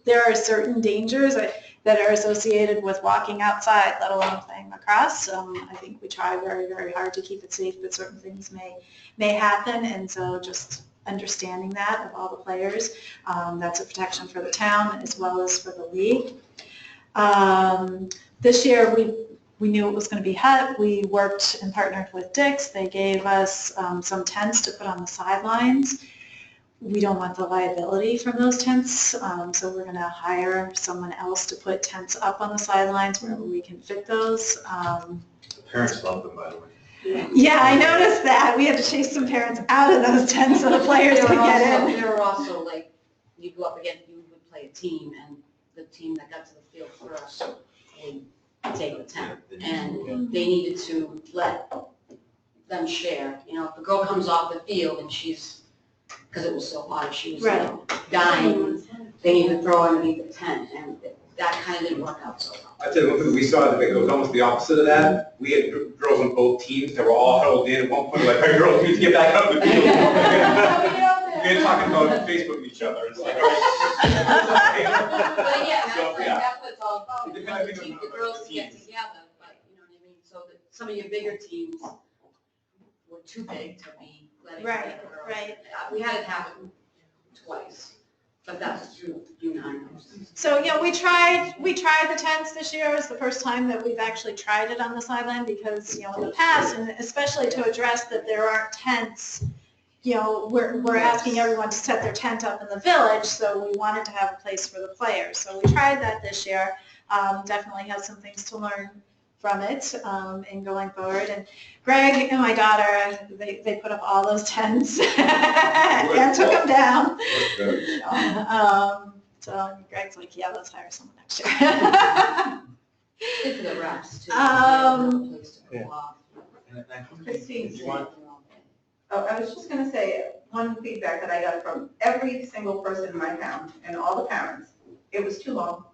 There are certain dangers that are associated with walking outside, let alone playing lacrosse. I think we try very, very hard to keep it safe, but certain things may happen, and so just understanding that of all the players. That's a protection for the town as well as for the league. This year, we knew it was going to be hot. We worked and partnered with Dick's. They gave us some tents to put on the sidelines. We don't want the liability from those tents, so we're going to hire someone else to put tents up on the sidelines wherever we can fit those. The parents love them, by the way. Yeah, I noticed that. We had to chase some parents out of those tents so the players could get in. There were also, like, you go up against, you would play a team, and the team that got to the field first would take the tent. And they needed to let them share. You know, if the girl comes off the field and she's, because it was so hot, she was dying, they needed to throw her underneath the tent, and that kind of didn't work out so well. I tell you, one thing we saw, it was almost the opposite of that. We had girls on both teams that were all huddled in. At one point, like, hey, girls, we need to get back up the field. We were talking about Facebook with each other. It's like, all right. But yeah, So, yeah. that's what it's all about. It You want depends on the girls to get teams. together, but, you know what I mean? So that some of your bigger teams were too big to be letting the Right, girls. right. We had it happen twice, but that's through U9. So, yeah, we tried the tents this year. It was the first time that we've actually tried it on the sideline because, you know, in the past, and especially to address that there aren't tents, you know, we're asking everyone to set their tent up in the village, so we wanted to have a place for the players. So we tried that this year. Definitely have some things to learn from it in going forward. And Greg and my daughter, they put up all those tents and took them down. So Greg's like, yeah, let's hire someone next year. Good for the refs too. Place to go off. Christine. You want? Oh, I was just gonna say, one feedback that I got from every single person in my town and all the parents, it was too long.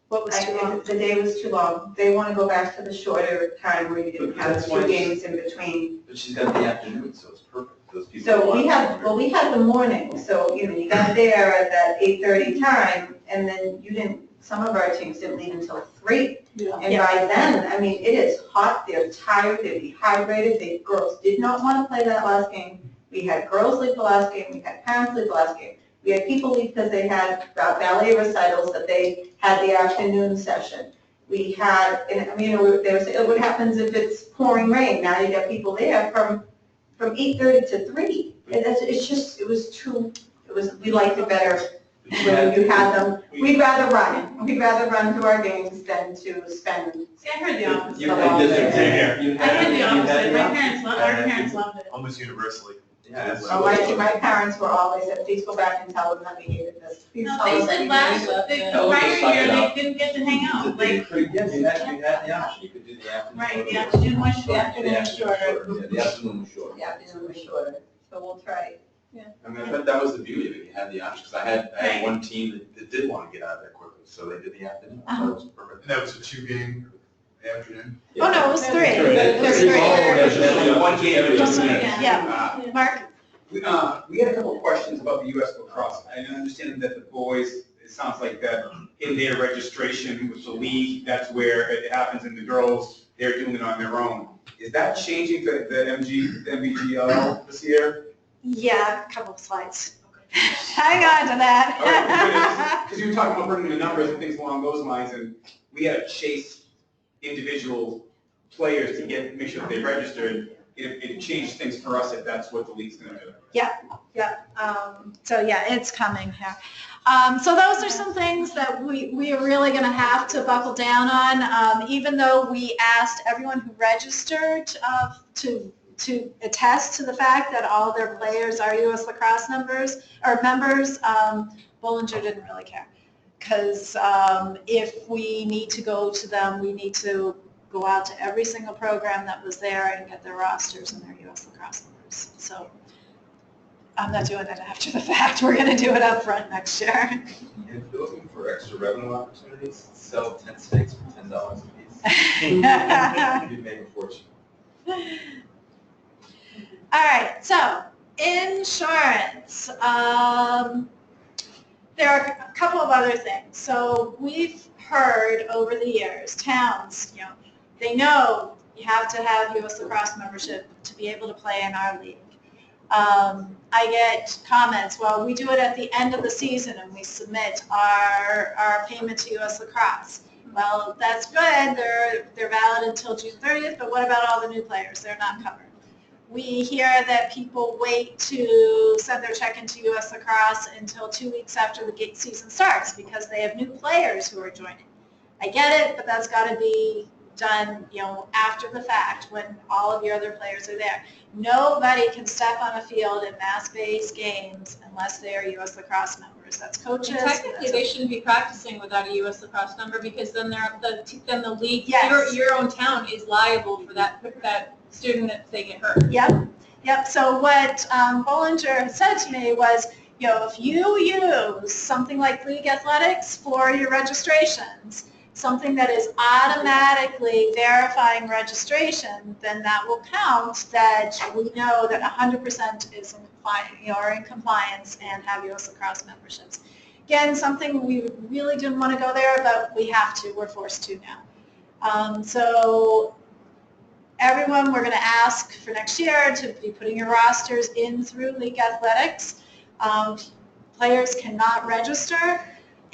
What was too long? The day was too long. They want to go back to the shorter time where you didn't But have that's two why games in between. But she's got the afternoon, so it's perfect. Those people. So we had, watch well, we had the morning, so, you know, you got there at that 8:30 time, and then you didn't, some of our teams didn't leave until 3. And by then, I mean, it is hot, they're tired, they're dehydrated, the girls did not want to play that last game. We had girls leave the last game, we had parents leave the last game. We had people leave because they had ballet recitals that they had the afternoon session. We had, and I mean, there was, what happens if it's pouring rain? Now you got people there from 8:30 to 3. And it's just, it was too, we liked it better when you had them. We'd rather run to our games than to spend. See, I heard the opposite. You had district here. I heard the opposite. My parents loved, our parents loved it. Almost universally. Yeah, that's So my parents were always said, please go back and tell them that we hated this. Please No, tell they them said that last, we hated this." the prior year, they didn't get to hang out, like, Yeah, you had the option. You could do the afternoon. right, the afternoon was short. The afternoon was shorter. Yeah, the afternoon was short. The afternoon was shorter, so we'll try. I mean, I bet that was the beauty of it. You had the option, because I had Right. one team that did want to get out of there quickly, so they did the afternoon. So it was perfect. And that was a 2-game afternoon? Oh, no, it was 3. There's There's 3. There's one game every Just- 2 minutes. Yeah, Mark? We had a couple of questions about the U.S. lacrosse. I understand that the boys, it sounds like that in their registration with the league, that's where it happens, and the girls, they're doing it on their own. Is that changing for the MBGLL this year? Yeah, a couple of slides. Hang on to that. Because you were talking about bringing the numbers and things along those lines, and we had to chase individual players to make sure that they registered. It changed things for us if that's what the league's gonna do. So yeah, it's coming here. So those are some things that we are really going to have to buckle down on, even though we asked everyone who registered to attest to the fact that all their players are U.S. lacrosse members. Bollinger didn't really care, because if we need to go to them, we need to go out to every single program that was there and get their rosters and their U.S. lacrosse members. So I'm not doing it after the fact. We're going to do it up front next year. And if you're looking for extra revenue opportunities, sell 10 steaks for $10 a piece. You'd make a fortune. All right, so insurance. There are a couple of other things. So we've heard over the years, towns, they know you have to have U.S. lacrosse membership to be able to play in our league. I get comments, well, we do it at the end of the season and we submit our payment to U.S. lacrosse. Well, that's good, they're valid until June 30th, but what about all the new players? They're not covered. We hear that people wait to send their check into US Lacrosse until 2 weeks after the season starts because they have new players who are joining. I get it, but that's got to be done, after the fact when all of your other players are there. Nobody can step on a field in mass-based games unless they are US Lacrosse members. That's coaches. And technically, they shouldn't be practicing without a US Lacrosse number because then the league, Yes. your own town is liable for that student if they get hurt. Yep. So what Bollinger said to me was, if you use something like League Athletics for your registrations, something that is automatically verifying registration, then that will count that we know that 100% is in compliance, are in compliance and have US Lacrosse memberships. Again, something we really didn't want to go there, but we have to. We're forced to now. So everyone, we're going to ask for next year to be putting your rosters in through League Athletics. Players cannot register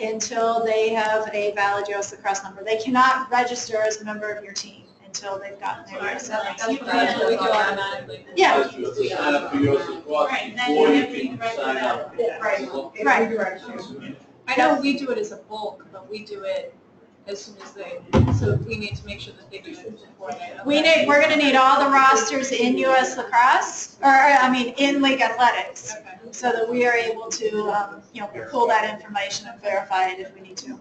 until they have a valid US Lacrosse number. They cannot register as a member of your team until they've gotten their US Lacrosse number. That's what we do automatically. Yeah. That's just to sign up for your support Right, and then before you you have to can register sign up. Right. I know we do it as a bulk, but we do it as soon as so we need to make sure that they do it before they. We're going to need all the rosters in US Lacrosse, in League Athletics, Okay. so that we are able to, pull that information and verify it if we need to.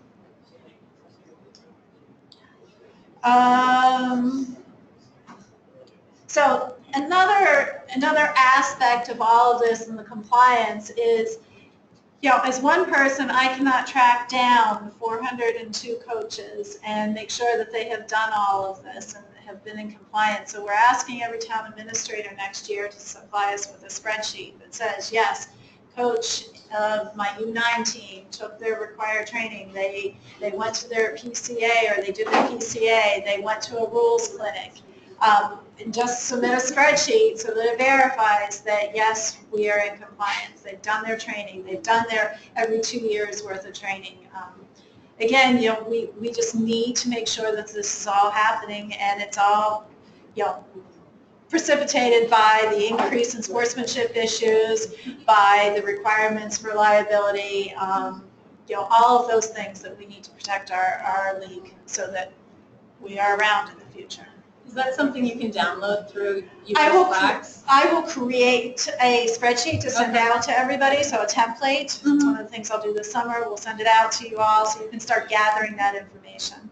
So another aspect of all of this and the compliance is, as one person, I cannot track down 402 coaches and make sure that they have done all of this and have been in compliance. So we're asking every town administrator next year to supply us with a spreadsheet that says, yes, coach of my U9 team took their required training. They went to their PCA or they did their PCA. They went to a rules clinic. And just submit a spreadsheet so that it verifies that, yes, we are in compliance. They've done their training. They've done their every 2 years worth of training. Again, we just need to make sure that this is all happening and it's all, precipitated by the increase in sportsmanship issues, by the requirements for liability, all of those things that we need to protect our league so that we are around in the future. Is that something you can download through I will Wax? I will create a spreadsheet to send out to everybody, so a template. It's one of the things I'll do this summer. We'll send it out to you all so you can start gathering that information.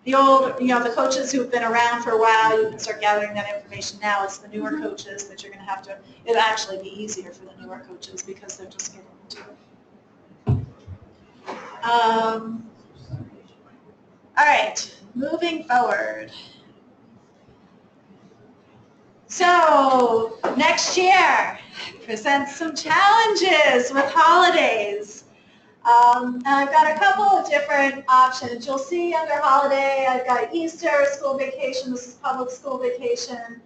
The old, the coaches who've been around for a while, you can start gathering that information now. It's the newer coaches that you're going to have to, it'll actually be easier for the newer coaches because they're just getting into it. All right, moving forward. So next year, present some challenges with holidays. And I've got a couple of different options. You'll see under holiday, I've got Easter, school vacation. This is public school vacation.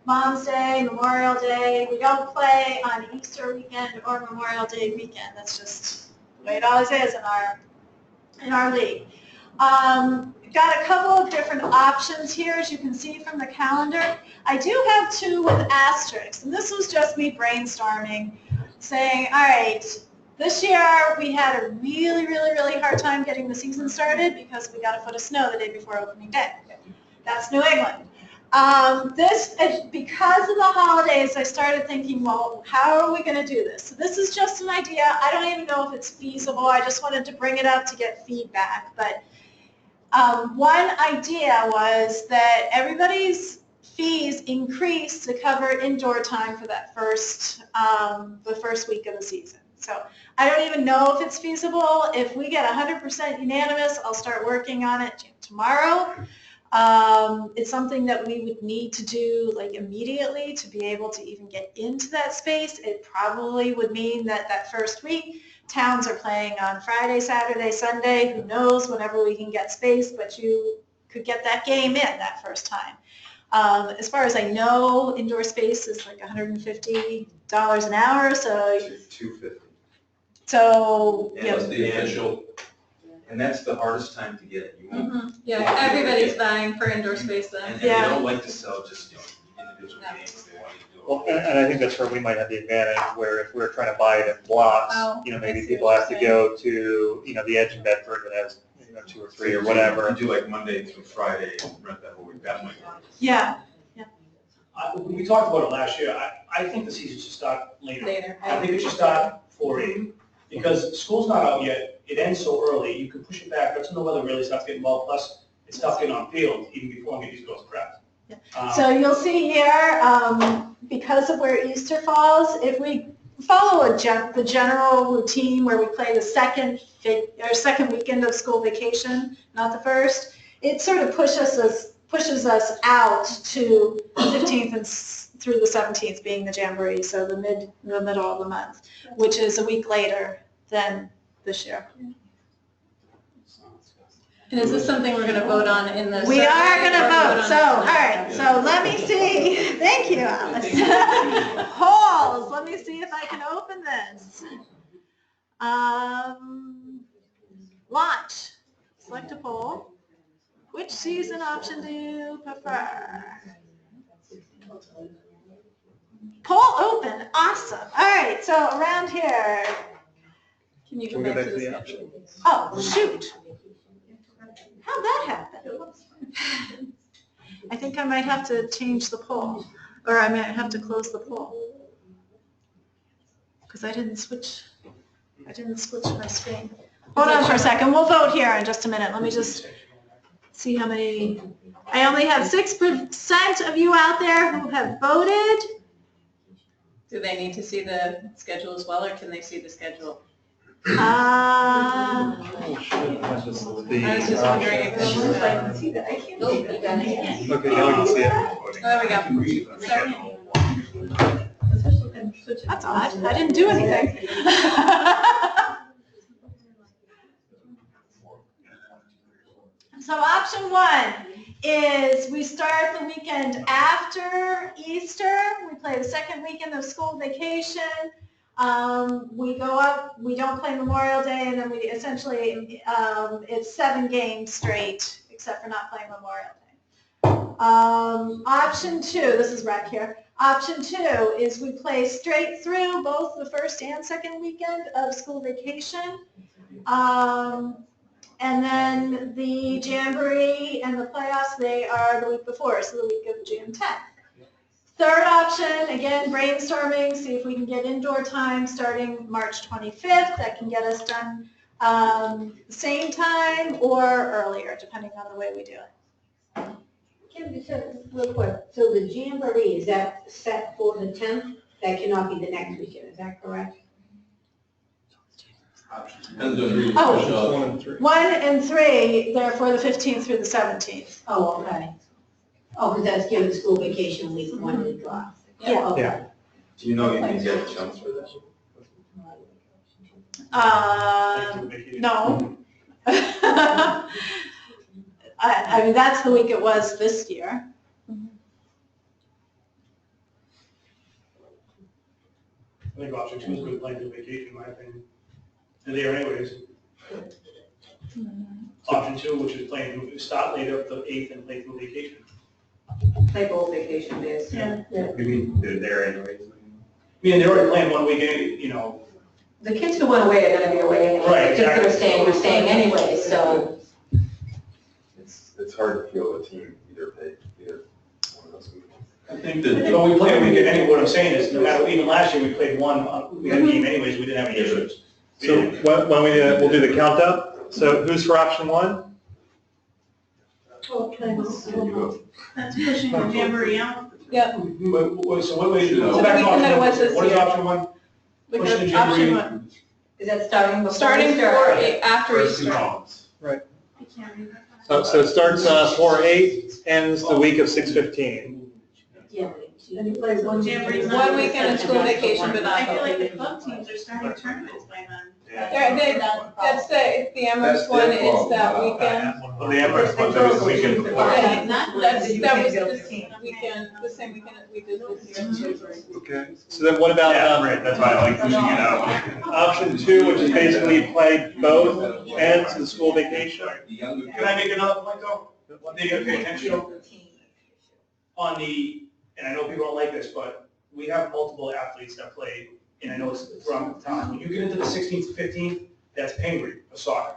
Mom's Day, Memorial Day. We don't play on Easter weekend or Memorial Day weekend. That's just the way it always is in our league. Got a couple of different options here, as you can see from the calendar. I do have two with asterisks, and this was just me brainstorming, saying, all right, this year we had a really, really, really hard time getting the season started because we got a foot of snow the day before opening day. That's New England. Because of the holidays, I started thinking, well, how are we going to do this? So this is just an idea. I don't even know if it's feasible. I just wanted to bring it up to get feedback. But one idea was that everybody's fees increase to cover indoor time for that the first week of the season. So I don't even know if it's feasible. If we get 100% unanimous, I'll start working on it tomorrow. It's something that we would need to do like immediately to be able to even get into that space. It probably would mean that first week towns are playing on Friday, Saturday, Sunday. Who knows, whenever we can get space, but you could get that game in that first time. As far as I know, indoor space is like $150 an hour, so $250. so What's the official And that's the hardest time to get it. You won't, Yeah, everybody's vying for indoor space then. and they don't like to sell just, individual games, they want you to do Well, it. and I think that's where we might have the advantage, where if we're trying to buy it in blocks, Oh, I maybe see people what have to you're go to, the Edge in Bedford that has, 2 or 3 or whatever. You do like Monday through Friday, and rent that whole week, that might work. Yeah, We talked about it last year. I think the season should start later. Later. I think it should start 4/8, because school's not out yet, it ends so early, you can push it back, that's when the weather really starts getting involved, plus it's tough getting on field even before we get these girls prepped. so you'll see here, because of where Easter falls, if we follow the general routine where we play the second weekend of school vacation, not the first, it sort of pushes us out to the 15th and through the 17th being the Jamboree, so the middle of the month, which is a week later than this year. And is this something we're going to vote on in the? We are going to vote, so, all right. right, so let me see, thank you, Alice. Polls, let me see if I can open this. Launch, select a poll. Which season option do you prefer? Poll open, awesome. All right, so around here, Can you Can go we go back back to to the the schedule? oh, shoot. How'd that happen? I think I might have to change the poll, or I might have to close the poll. Because I didn't switch my screen. Hold on for a second, we'll vote here in just a minute. Let me just see how many, I only have 6% of you out there who have voted. Do they need to see the schedule as well, or can they see the schedule? Oh, shit. That's just the, I was just wondering if this was I can see that, I can't see that. Okay, now we can see it. Oh, there we go. That's odd, I didn't do anything. So option 1 is we start the weekend after Easter. We play the second weekend of school vacation. We go up, we don't play Memorial Day, and then we essentially, it's 7 games straight, except for not playing Memorial Day. Option 2, this is rec here. Option 2 is we play straight through both the first and second weekend of school vacation. And then the Jamboree and the playoffs, they are the week before, so the week of June 10th. Third option, again, brainstorming, see if we can get indoor time starting March 25th. That can get us done the same time or earlier, depending on the way we do it. Kim, just real quick, so the Jamboree, is that set for the 10th? That cannot be the next weekend, is that correct? Oh, 1 and 3. 1 and 3, they're for the 15th through the 17th. Oh, okay. Oh, because that's given school vacation week 1 week off. Yeah. Okay. Yeah. Do you know you can get chunks for that? No. I mean, that's the week it was this year. I think option 2 is good plan to vacation, in my opinion. They're there anyways. Option 2, which is playing, start later up the 8th and play through vacation. Play both vacation days. Yeah. Maybe they're there anyways. I mean, they're already playing 1 week, The kids who went away are gonna be away anyway. Right, The kids that are exactly. we're staying anyway, so. It's hard to feel a team either one of those weekends. I think that, But we play a weekend, anyway, what I'm saying is, no matter, even last year, we played one, we had a game anyways, we didn't have any issues. So when we'll do the count-up. So who's for option 1? That's pushing the Jamboree out. Yeah. So what way, So go back we to can option know one. what's this What is year. option 1? Look Push the at Jamboree. option 1. Is that starting before Starting Easter? for after First Easter. columns. So it starts 4/8, ends the week of 6/15. Yeah. And you play one Jamboree's weekend. not- One weekend of school vacation, but not. I feel like the club teams are starting tournaments by then. That's the Amherst one is that weekend. Well, the Amherst one, that was the weekend before. Yeah, that was this weekend, the same weekend that we did this year. Okay, so then what about, Yeah, right, that's why I like pushing it out. option 2, which is basically play both ends of the school vacation? Can Can I make another point though? One thing you gotta pay attention to on the, and I know people don't like this, but we have multiple athletes that play, and I know it's from town. When you get into the 16th to 15th, that's Pingree for soccer.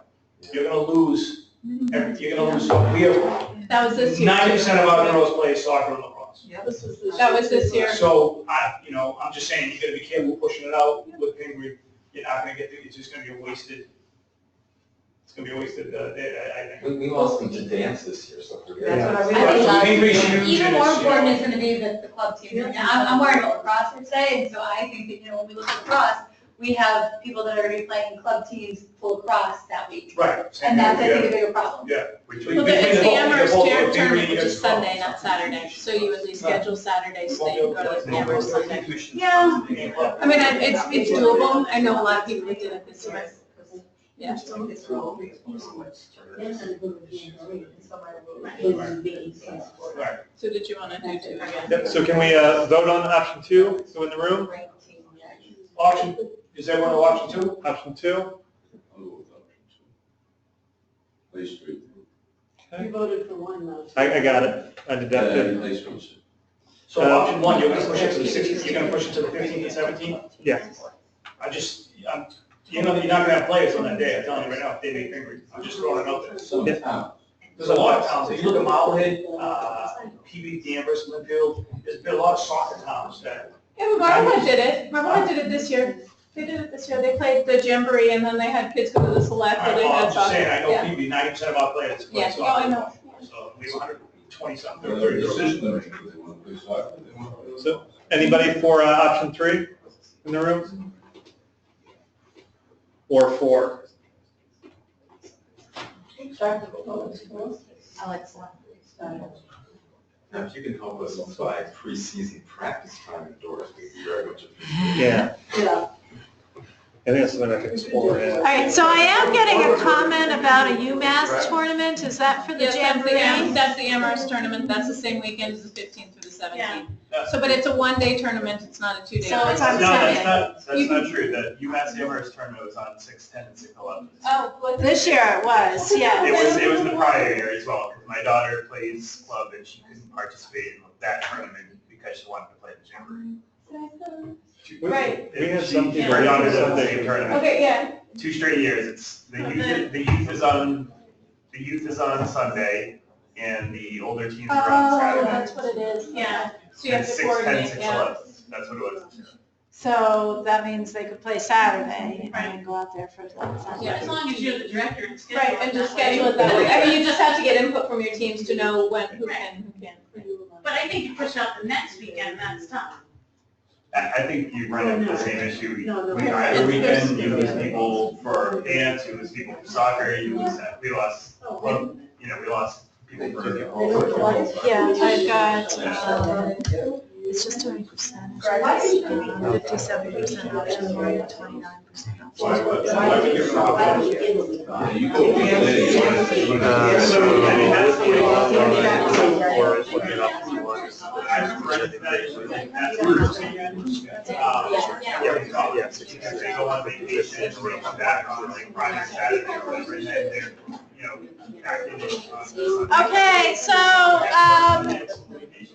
You're gonna lose, you're gonna lose, so we have That was this year. 90% of our girls play soccer and lacrosse. That was this year. So I'm just saying, you gotta be careful pushing it out with Pingree. You're not gonna get, it's just gonna be a wasted, it's gonna be a wasted, I think. We lost them to dance this year, so forget it. That's what Right, so I Pingree's huge. Even and more it's, important is gonna be the club team. I'm worried about lacrosse per se, and so I think that, when we look at lacrosse, we have people that are gonna be playing club teams full lacrosse that week. Right. And that's, I think, a bigger problem. Which Well, we, it's the both- Amherst both Pingree tournament, and which is it's club. Sunday, not Saturday. So you at least schedule Saturday so that you can go to the Amherst Sunday. Yeah. I mean, it's doable. I know a lot of people that did it this year. Yeah. Right. So did you want to do 2 again? Yep, so can we vote on option 2, so in the room? Option, is everyone on option 2? Option 2? You voted for one though. I got it, I did that. So option 1, you're gonna push it to the 16th, you're gonna push it to the 15th and 17th? Yeah. You're not gonna have players on that day, I'm telling you right now, if they make Pingree. I'm just throwing it out there. There's a lot of towns, if you look at Marblehead, PB, Danvers, Linfield, there's been a lot of soccer towns that. Yeah, but Marblehead did it. Marblehead did it this year. They did it this year. They played the Jamboree and then they had kids go to the select where they I'm had just soccer. saying, I know Yeah. PB, 90% of our players play Yeah, soccer. oh, I know. So we have 120 something, 30. So, anybody for option 3 in the room? Or 4? Alex. Now, if you can help us by preseason practice time indoors, we'd be very much appreciated. Yeah. Yeah. I think that's something I can explore, yeah. All right, so I am getting a comment about a UMass tournament. Is that for the Yes, Jamboree? that's the Amherst tournament. That's the same weekend as the 15th through the 17th. Yeah. So, but it's a 1-day tournament. It's not a 2-day. So it's tournament. on no, Sunday. that's not true. The UMass Amherst tournament was on 6/10 and 6/11. Oh, well, This year it was, yeah. It was the prior year as well, because my daughter plays club and she couldn't participate in that tournament because she wanted to play the Jamboree. Right. We had She- some my people. daughter did the same tournament. Okay, yeah. 2 straight years. It's the youth is on Sunday and the older teams are on Oh, Saturday. that's what it is. Yeah. So you have And to 6/10, coordinate, 6/11. yeah. That's what it was. So that means they could play Saturday and go out there for that Sunday. Yeah. As long as you're the director and schedule Right, it and just that way. schedule it that way. I mean, you just have to get input from your teams to know when, who can, who can't. But I think you push out the next weekend, that's tough. I think you run into the same issue. No. We either weekend, you lose people for dance, you lose people for soccer, we lost, well, we lost people for. Yeah, I've got, it's just doing percentages, 57% option one, 29% They go on vacation, and they come back on like Friday, Saturday, or whatever, and then they're, active on Sunday. Okay, so,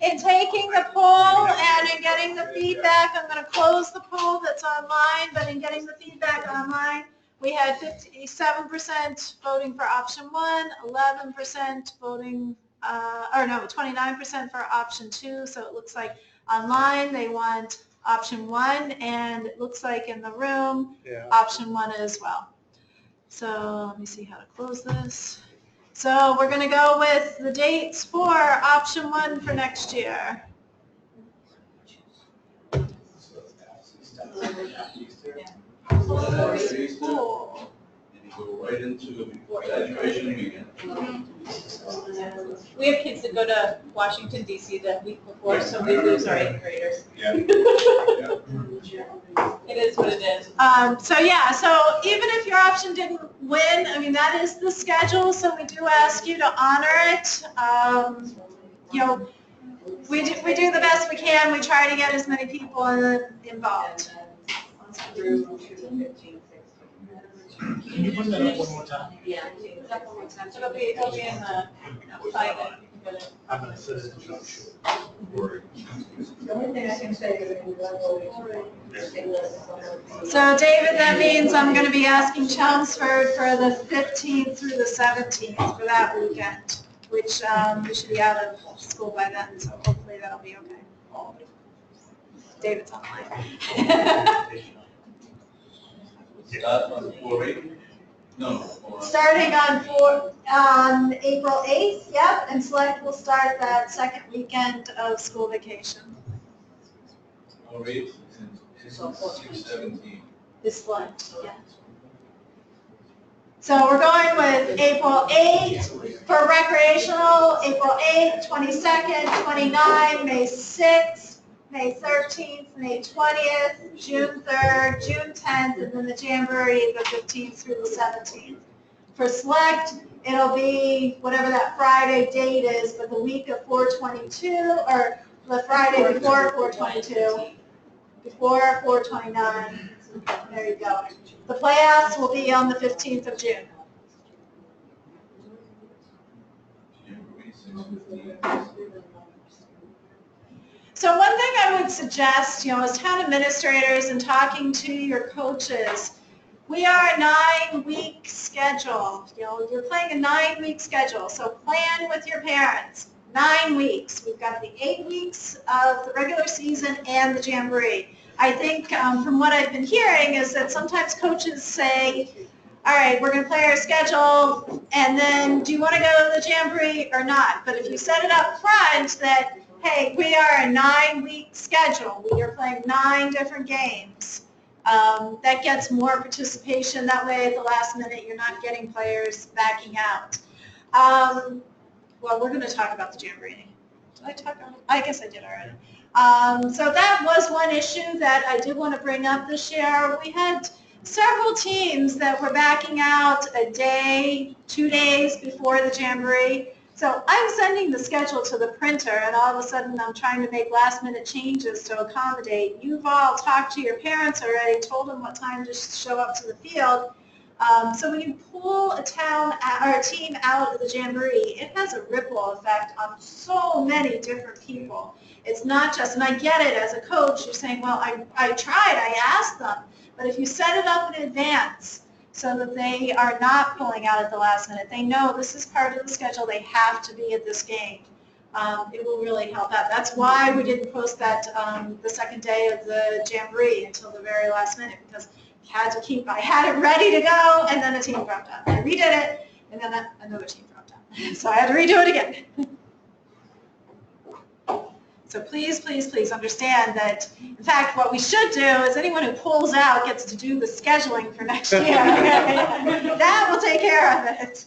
in taking the poll and in getting the feedback, I'm gonna close the poll that's online, but in getting the feedback online, we had 57% voting for option 1, 11% voting, 29% for option 2, so it looks like online, they want option 1, and it looks like in the room, Yeah. option 1 as well. So let me see how to close this. So we're going to go with the dates for option 1 for next year. Go right into graduation weekend. We have kids that go to Washington DC the week before, so we lose our 8th graders. Yeah. It is what it is. So yeah, so even if your option didn't win, I mean, that is the schedule, so we do ask you to honor it. You know, we do the best we can. We try to get as many people involved. Can you bring that up one more time? Yeah. It'll be in the site. I'm gonna sit it in the show. The only thing I can say is So David, that means I'm going to be asking Chelmsford for the 15th through the 17th for that weekend, which we should be out of school by then, so hopefully that'll be okay. David's online. Start on 4/8? No. Starting on April 8th, yep, and Select will start that second weekend of school vacation. 4/8 and 6/17. This Select, yeah. So we're going with April 8th for recreational, April 8th, 22nd, 29th, May 6th, May 13th, May 20th, June 3rd, June 10th, and then the Jamboree, the 15th through the 17th. For Select, it'll be whatever that Friday date is, but the week of 4/22, or the Friday before 4/22, before 4/29. There you go. The playoffs will be on the 15th of June. Jamboree, 6/15. So one thing I would suggest, you know, as town administrators and talking to your coaches, we are a 9-week schedule. You know, you're playing a 9-week schedule, so plan with your parents. 9 weeks. We've got the 8 weeks of the regular season and the Jamboree. I think from what I've been hearing is that sometimes coaches say, all right, we're going to play our schedule, and then do you want to go to the Jamboree or not? But if you set it up front that, hey, we are a 9-week schedule, we are playing 9 different games, that gets more participation. That way at the last minute you're not getting players backing out. Well, we're going to talk about the Jamboree. Did I talk about it? I guess I did already. So that was one issue that I did want to bring up this year. We had several teams that were backing out a day, 2 days before the Jamboree. So I'm sending the schedule to the printer, and all of a sudden I'm trying to make last-minute changes to accommodate. You've all talked to your parents already, told them what time to show up to the field. So when you pull a team out of the Jamboree, it has a ripple effect on so many different people. It's not just, and I get it as a coach, you're saying, well, I tried, I asked them. But if you set it up in advance so that they are not pulling out at the last minute, they know this is part of the schedule, they have to be at this game. It will really help out. That's why we didn't post that the second day of the Jamboree until the very last minute, because I had it ready to go, and then a team dropped out. I redid it, and then another team dropped out. So I had to redo it again. So please, please, please understand that, in fact, what we should do is anyone who pulls out gets to do the scheduling for next year. That will take care of it.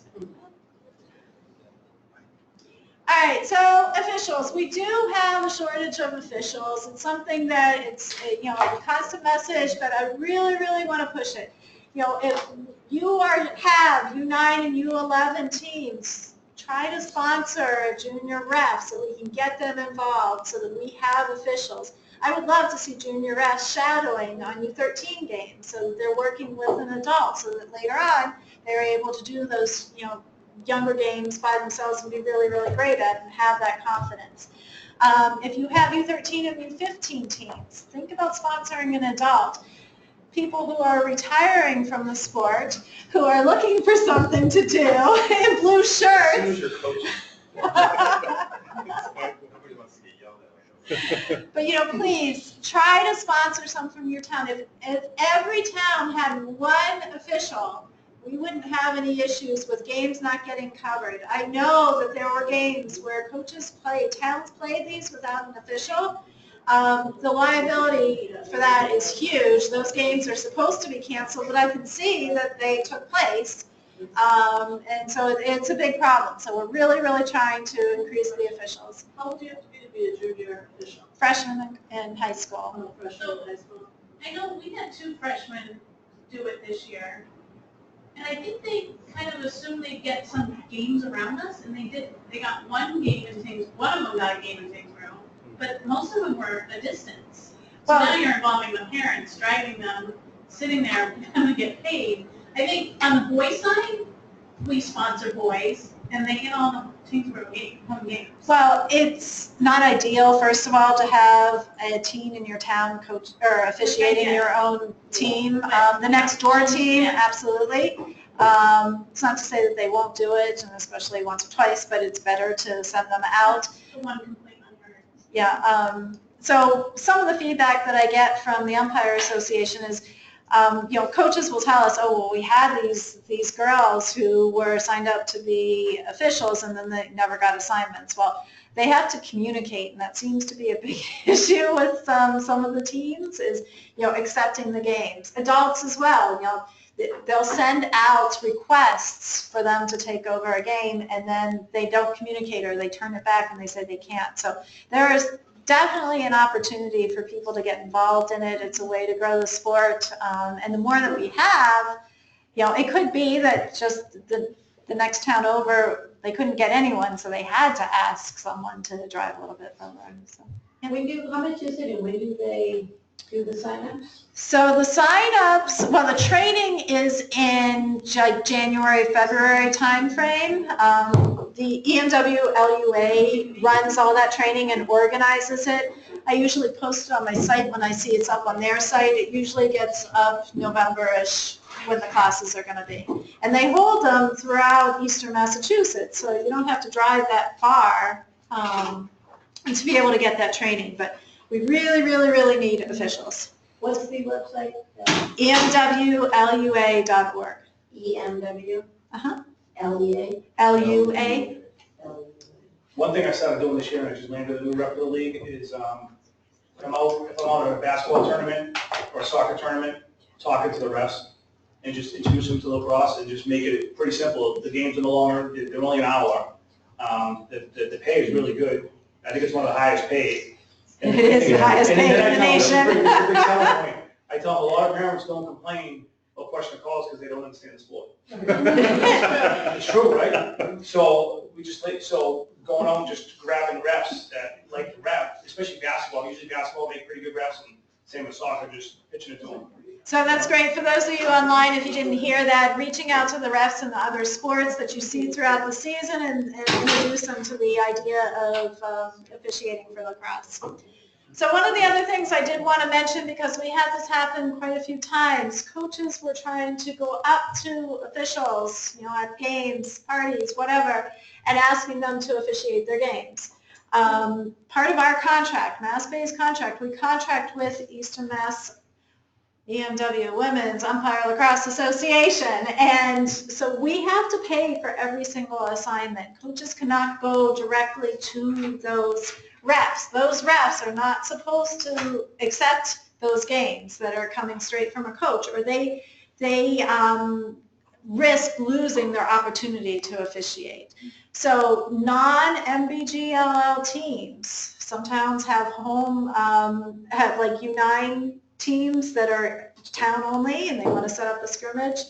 All right, so officials. We do have a shortage of officials. It's something that it's, you know, a constant message, but I really, really want to push it. You know, if you have U9 and U11 teams, try to sponsor a junior ref so we can get them involved so that we have officials. I would love to see junior refs shadowing on U13 games so that they're working with an adult so that later on they're able to do those, you know, younger games by themselves and be really, really great at it and have that confidence. If you have U13 and U15 teams, think about sponsoring an adult. People who are retiring from the sport, who are looking for something to do in blue shirts. As soon as you're coaching. Nobody wants to get yelled at. But, you know, please try to sponsor some from your town. If every town had one official, we wouldn't have any issues with games not getting covered. I know that there were games where towns played these without an official. the liability for that is huge. Those games are supposed to be canceled, but I can see that they took place. And so it's a big problem. So we're really, really trying to increase the officials. How old do you have to be a junior official? Freshmen in high school. Oh, freshman in high school. I know we had 2 freshmen do it this year, and I think they kind of assumed they'd get some games around us, and they did. They got 1 game in Tingsboro. One of them got a game in Tingsboro, but most of them were a distance. So Well- now you're involving the parents, driving them, sitting there, having to get paid. I think on the boys' side, we sponsor boys, and they get all the Tingsboro home games. Well, it's not ideal, first of all, to have a teen in your town coach or officiating your own team. The next door team, absolutely. It's not to say that they won't do it, and especially once or twice, but it's better to send them out. The one complaint I heard. Yeah. So some of the feedback that I get from the Umpire Association is, coaches will tell us, oh, well, we had these girls who were signed up to be officials and then they never got assignments. Well, they have to communicate, and that seems to be a big issue with some of the teams is, accepting the games. Adults as well, they'll send out requests for them to take over a game and then they don't communicate or they turn it back and they say they can't. So there is definitely an opportunity for people to get involved in it. It's a way to grow the sport. And the more that we have, it could be that just the next town over, they couldn't get anyone, so they had to ask someone to drive a little bit further. So, How much is it and when do they do the sign-ups? So the sign-ups, well, the training is in January, February timeframe. The EMWLUA runs all that training and organizes it. I usually post it on my site when I see it's up on their site. It usually gets up November-ish when the classes are going to be. And they hold them throughout eastern Massachusetts, so you don't have to drive that far to be able to get that training. But we really, really, really need officials. What's the website? EMWLUA.org. EMW? Uh-huh. LEA? LUA. One thing I started doing this year, and I just landed a new rep of the league, is if I'm out at a basketball tournament or a soccer tournament, talking to the refs and just introduce them to lacrosse and just make it pretty simple. The games are no longer, they're only an hour. The pay is really good. I think it's one of the highest paid. It is the highest paid in the nation. I tell them a lot of parents don't complain or question the calls because they don't understand the sport. It's true, right? So going out and just grabbing refs that like the rep, especially basketball. Usually basketball make pretty good refs, and same with soccer, just pitching it to them. So that's great. For those of you online, if you didn't hear that, reaching out to the refs in the other sports that you see throughout the season and introduce them to the idea of officiating for lacrosse. So one of the other things I did want to mention, because we had this happen quite a few times, coaches were trying to go up to officials, at games, parties, whatever, and asking them to officiate their games. Part of our contract, Mass Bay's contract, we contract with Eastern Mass EMW, Women's Umpire Lacrosse Association, and so we have to pay for every single assignment. Coaches cannot go directly to those refs. Those refs are not supposed to accept those games that are coming straight from a coach, or they risk losing their opportunity to officiate. So non-MBGLL teams, some towns have have like U9 teams that are town only and they want to set up a scrimmage.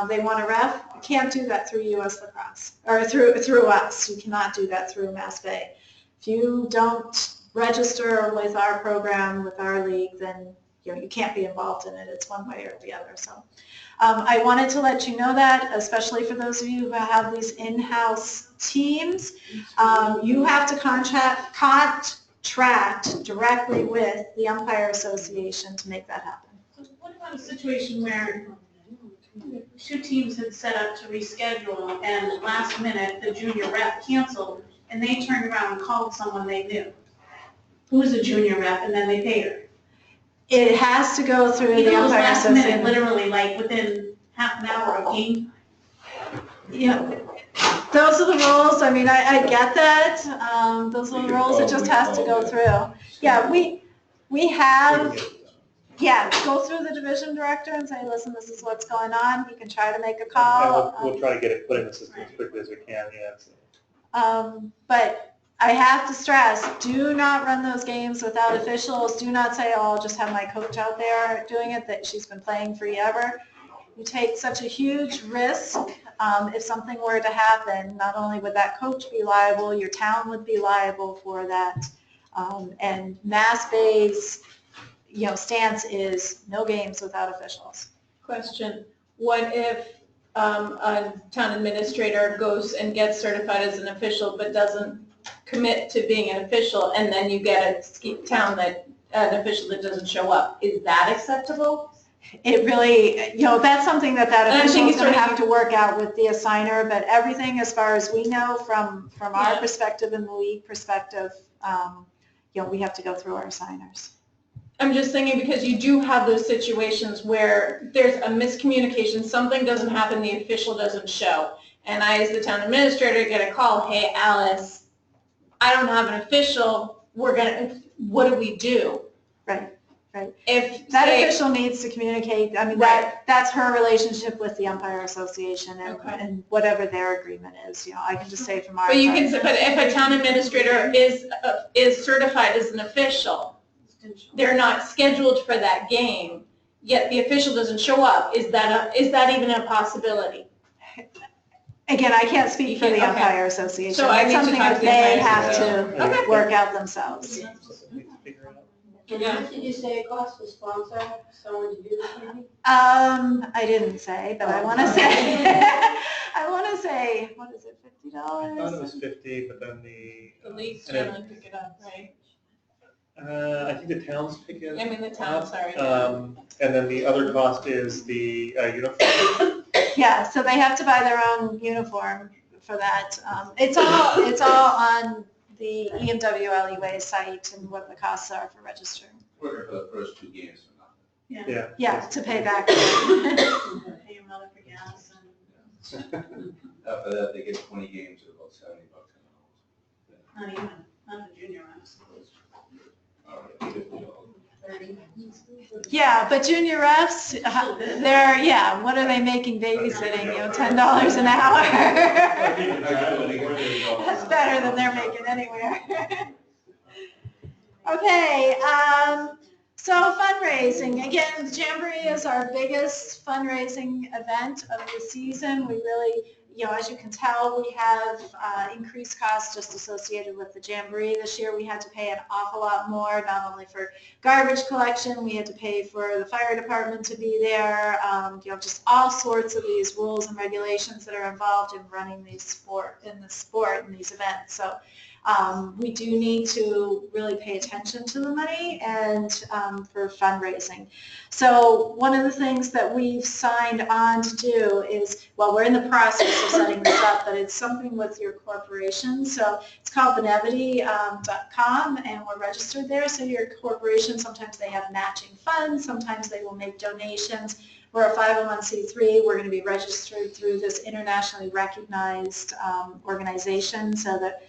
They want a ref. You can't do that through US Lacrosse or through us. You cannot do that through Mass Bay. If you don't register with our program, with our league, then you can't be involved in it. It's one way or the other. So I wanted to let you know that, especially for those of you who have these in-house teams. You have to contract directly with the Umpire Association to make that happen. So what about a situation where 2 teams had set up to reschedule and last minute the junior rep canceled and they turned around and called someone they knew? Who's a junior rep, and then they paid her? It has to go through Even the those Umpire last minute, Association. literally like within half an hour of game. Those are the rules. I mean, I get that. Those are the rules. It just has to go through. Yeah, We have, yeah, go through the division director and say, listen, this is what's going on. You can try to make a And call. we'll try to get it put in the system as quickly as we can, yes. But I have to stress, do not run those games without officials. Do not say, oh, I'll just have my coach out there doing it, that she's been playing forever. You take such a huge risk. If something were to happen, not only would that coach be liable, your town would be liable for that. And Mass Bay's, stance is no games without officials. Question, what if a town administrator goes and gets certified as an official but doesn't commit to being an official, and then you get a town that, an official that doesn't show up? Is that acceptable? It really, that's something that And I think official is it's going to sort of- have to work out with the assigner, but everything as far as we know from our Yeah. perspective and the league perspective, we have to go through our assigners. I'm just thinking because you do have those situations where there's a miscommunication, something doesn't happen, the official doesn't show. And I, as the town administrator, get a call, hey, Alice, I don't have an official, what do we do? Right. If That say- official needs to communicate, I mean, Right. that's her relationship with the umpire association Okay. and whatever their agreement is, I can just say from our But you can, side. but if a town administrator is certified as an official, they're not scheduled for that game, yet the official doesn't show up, is that even a possibility? Again, I can't speak for the Okay. umpire association. So I It's need to something talk that to the they umpire have association. to Okay. work out themselves. And how much did you say it costs to sponsor someone to do this maybe? I didn't say, but I want to say, what is it, $50? I thought it was 50, but then The leagues and it- generally pick it up, right? I think the towns pick it I mean, the town, sorry. And then the other cost is the uniform. Yeah, so they have to buy their own uniform for that. It's all on the EMWLEWA site and what the costs are for registering. Working for the first 2 games for nothing. Yeah. Yeah, to pay back. Pay your mother for gas and After that, they get 20 games at about $70 an not even, not the junior ones. hour. $50. 30. Yeah, but junior refs, what are they making babysitting, $10 an hour? That's better than they're making anywhere. Okay, so fundraising, again, the Jamboree is our biggest fundraising event of the season. We really, as you can tell, we have increased costs just associated with the Jamboree. This year we had to pay an awful lot more, not only for garbage collection, we had to pay for the fire department to be there, just all sorts of these rules and regulations that are involved in running the sport and these events. So we do need to really pay attention to the money and for fundraising. So one of the things that we've signed on to do is, well, we're in the process of setting this up, but it's something with your corporation. So it's called benevity.com, and we're registered there. So your corporation, sometimes they have matching funds, sometimes they will make donations. We're a 501c3. We're going to be registered through this internationally recognized organization so that,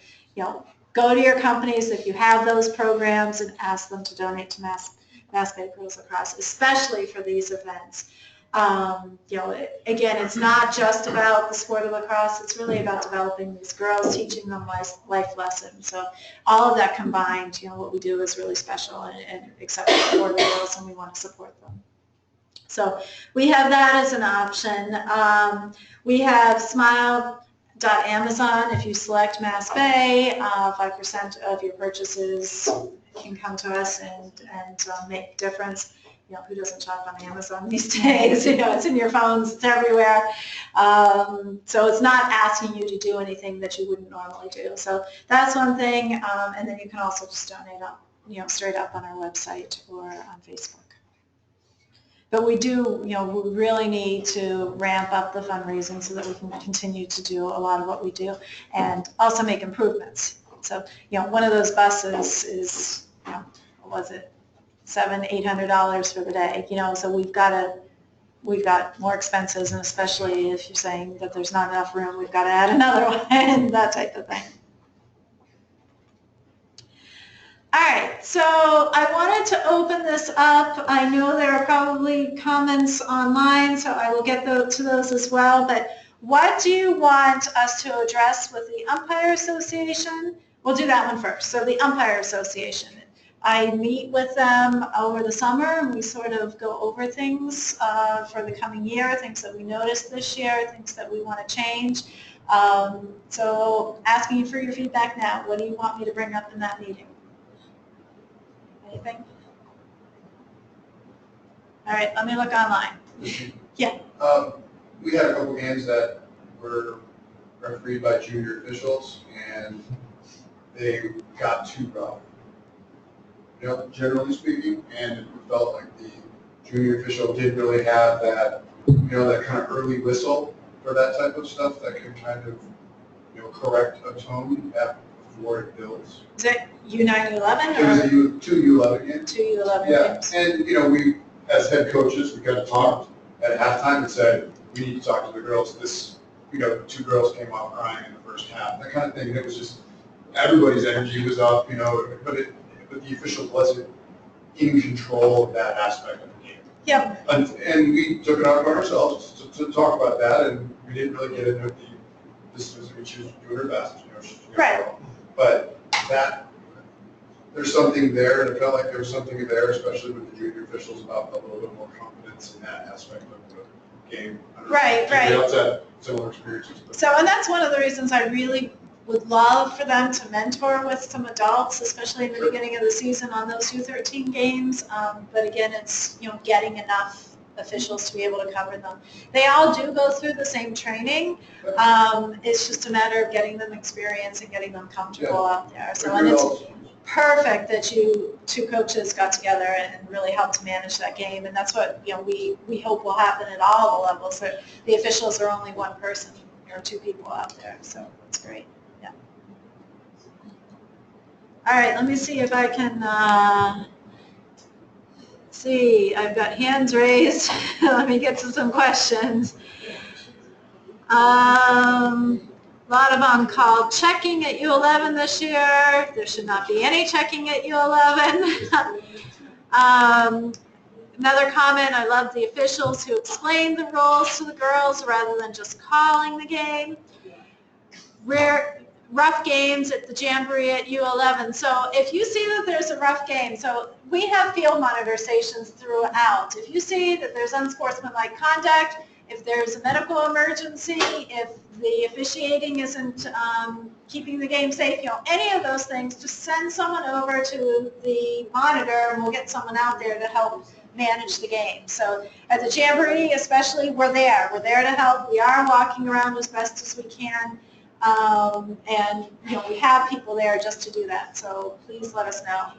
go to your companies if you have those programs and ask them to donate to Mass Bay Girls Lacrosse, especially for these events. Again, it's not just about the sport of lacrosse. It's really about developing these girls, teaching them life lessons. So all of that combined, what we do is really special and exceptional for the girls, and we want to support them. So we have that as an option. We have Smile.Amazon. If you select Mass Bay, 5% of your purchases can come to us and make a difference. Who doesn't shop on Amazon these days? It's in your phones, it's everywhere. So it's not asking you to do anything that you wouldn't normally do. So that's one thing. And then you can also just donate up, straight up on our website or on Facebook. But we do, we really need to ramp up the fundraising so that we can continue to do a lot of what we do and also make improvements. So, one of those buses is, what was it, $700-800 for the day, so we've got more expenses, and especially if you're saying that there's not enough room, we've got to add another one, that type of thing. All right, so I wanted to open this up. I know there are probably comments online, so I will get to those as well. But what do you want us to address with the Umpire Association? We'll do that one first. So the Umpire Association. I meet with them over the summer, and we sort of go over things for the coming year, things that we noticed this year, things that we want to change. So asking you for your feedback now. What do you want me to bring up in that meeting? Anything? All right, let me look online. Yeah. We had a couple games that were refereed by junior officials, and they got too rough. You know, generally speaking, and it felt like the junior official didn't really have that, you know, that kind of early whistle for that type of stuff that could kind of, you know, correct a tone before it builds. Is it U9-U11? It was a two U11 game. Two U11 Yeah, games. and, you know, we, as head coaches, we kind of talked at halftime and said, we need to talk to the girls. This, you know, 2 girls came off crying in the first half, that kind of thing. And it was just, everybody's energy was up, you know, but the official wasn't in control of that aspect of the game. Yep. And we took it on ourselves to talk about that, and we didn't really get into this was, she was doing her best, you know, she's doing right. well. But that, there's something there, and it felt like there was something there, especially with the junior officials, about a little bit more confidence in that aspect of the game. Right, right. Else had similar experiences. So, and that's one of the reasons I really would love for them to mentor with some adults, especially in the beginning of the season on those U13 games. But again, it's, you know, getting enough officials to be able to cover them. They all do go through the same training. It's just a matter of getting them experience and getting them comfortable out there. So, and it's perfect that you 2 coaches got together and really helped manage that game. And that's what, you know, we hope will happen at all the levels. So the officials are only 1 person or 2 people out there. So that's great. Yeah. All right, let me see if I can see. I've got hands raised. Let me get to some questions. A lot of on-call checking at U11 this year. There should not be any checking at U11. Another comment, I love the officials who explain the rules to the girls rather than just calling the game. Rough games at the Jamboree at U11. So if you see that there's a rough game, so we have field monitor stations throughout. If you see that there's unsportsmanlike conduct, if there's a medical emergency, if the officiating isn't keeping the game safe, you know, any of those things, just send someone over to the monitor and we'll get someone out there to help manage the game. So at the Jamboree especially, we're there. We're there to help. We are walking around as best as we can. And, you know, we have people there just to do that. So please let us know.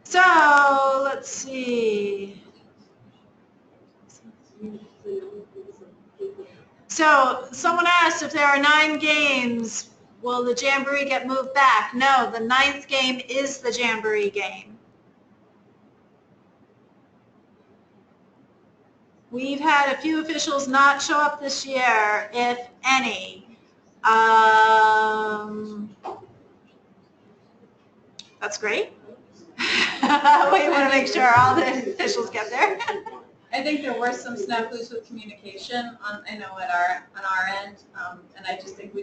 So let's see. So someone asked if there are 9 games, will the Jamboree get moved back? No, the 9th game is the Jamboree game. We've had a few officials not show up this year, if any. That's great. We want to make sure all the officials get there. I think there were some snafus with communication on our end, and I just think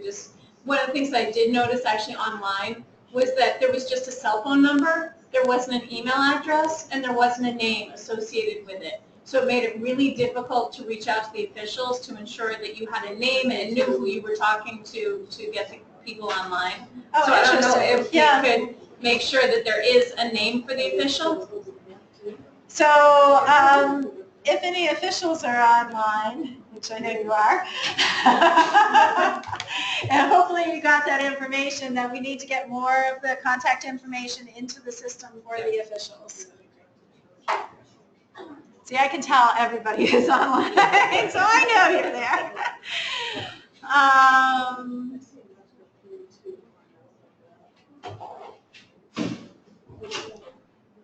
one of the things I did notice actually online was that there was just a cell phone number, there wasn't an email address, and there wasn't a name associated with it. So it made it really difficult to reach out to the officials to ensure that you had a name and knew who you were talking to get the people online. Oh, so I don't know if we yeah. could make sure that there is a name for the official. So if any officials are online, which I know you are, and hopefully you got that information, that we need to get more of the contact information into the system for the officials. See, I can tell everybody is online, so I know you're there.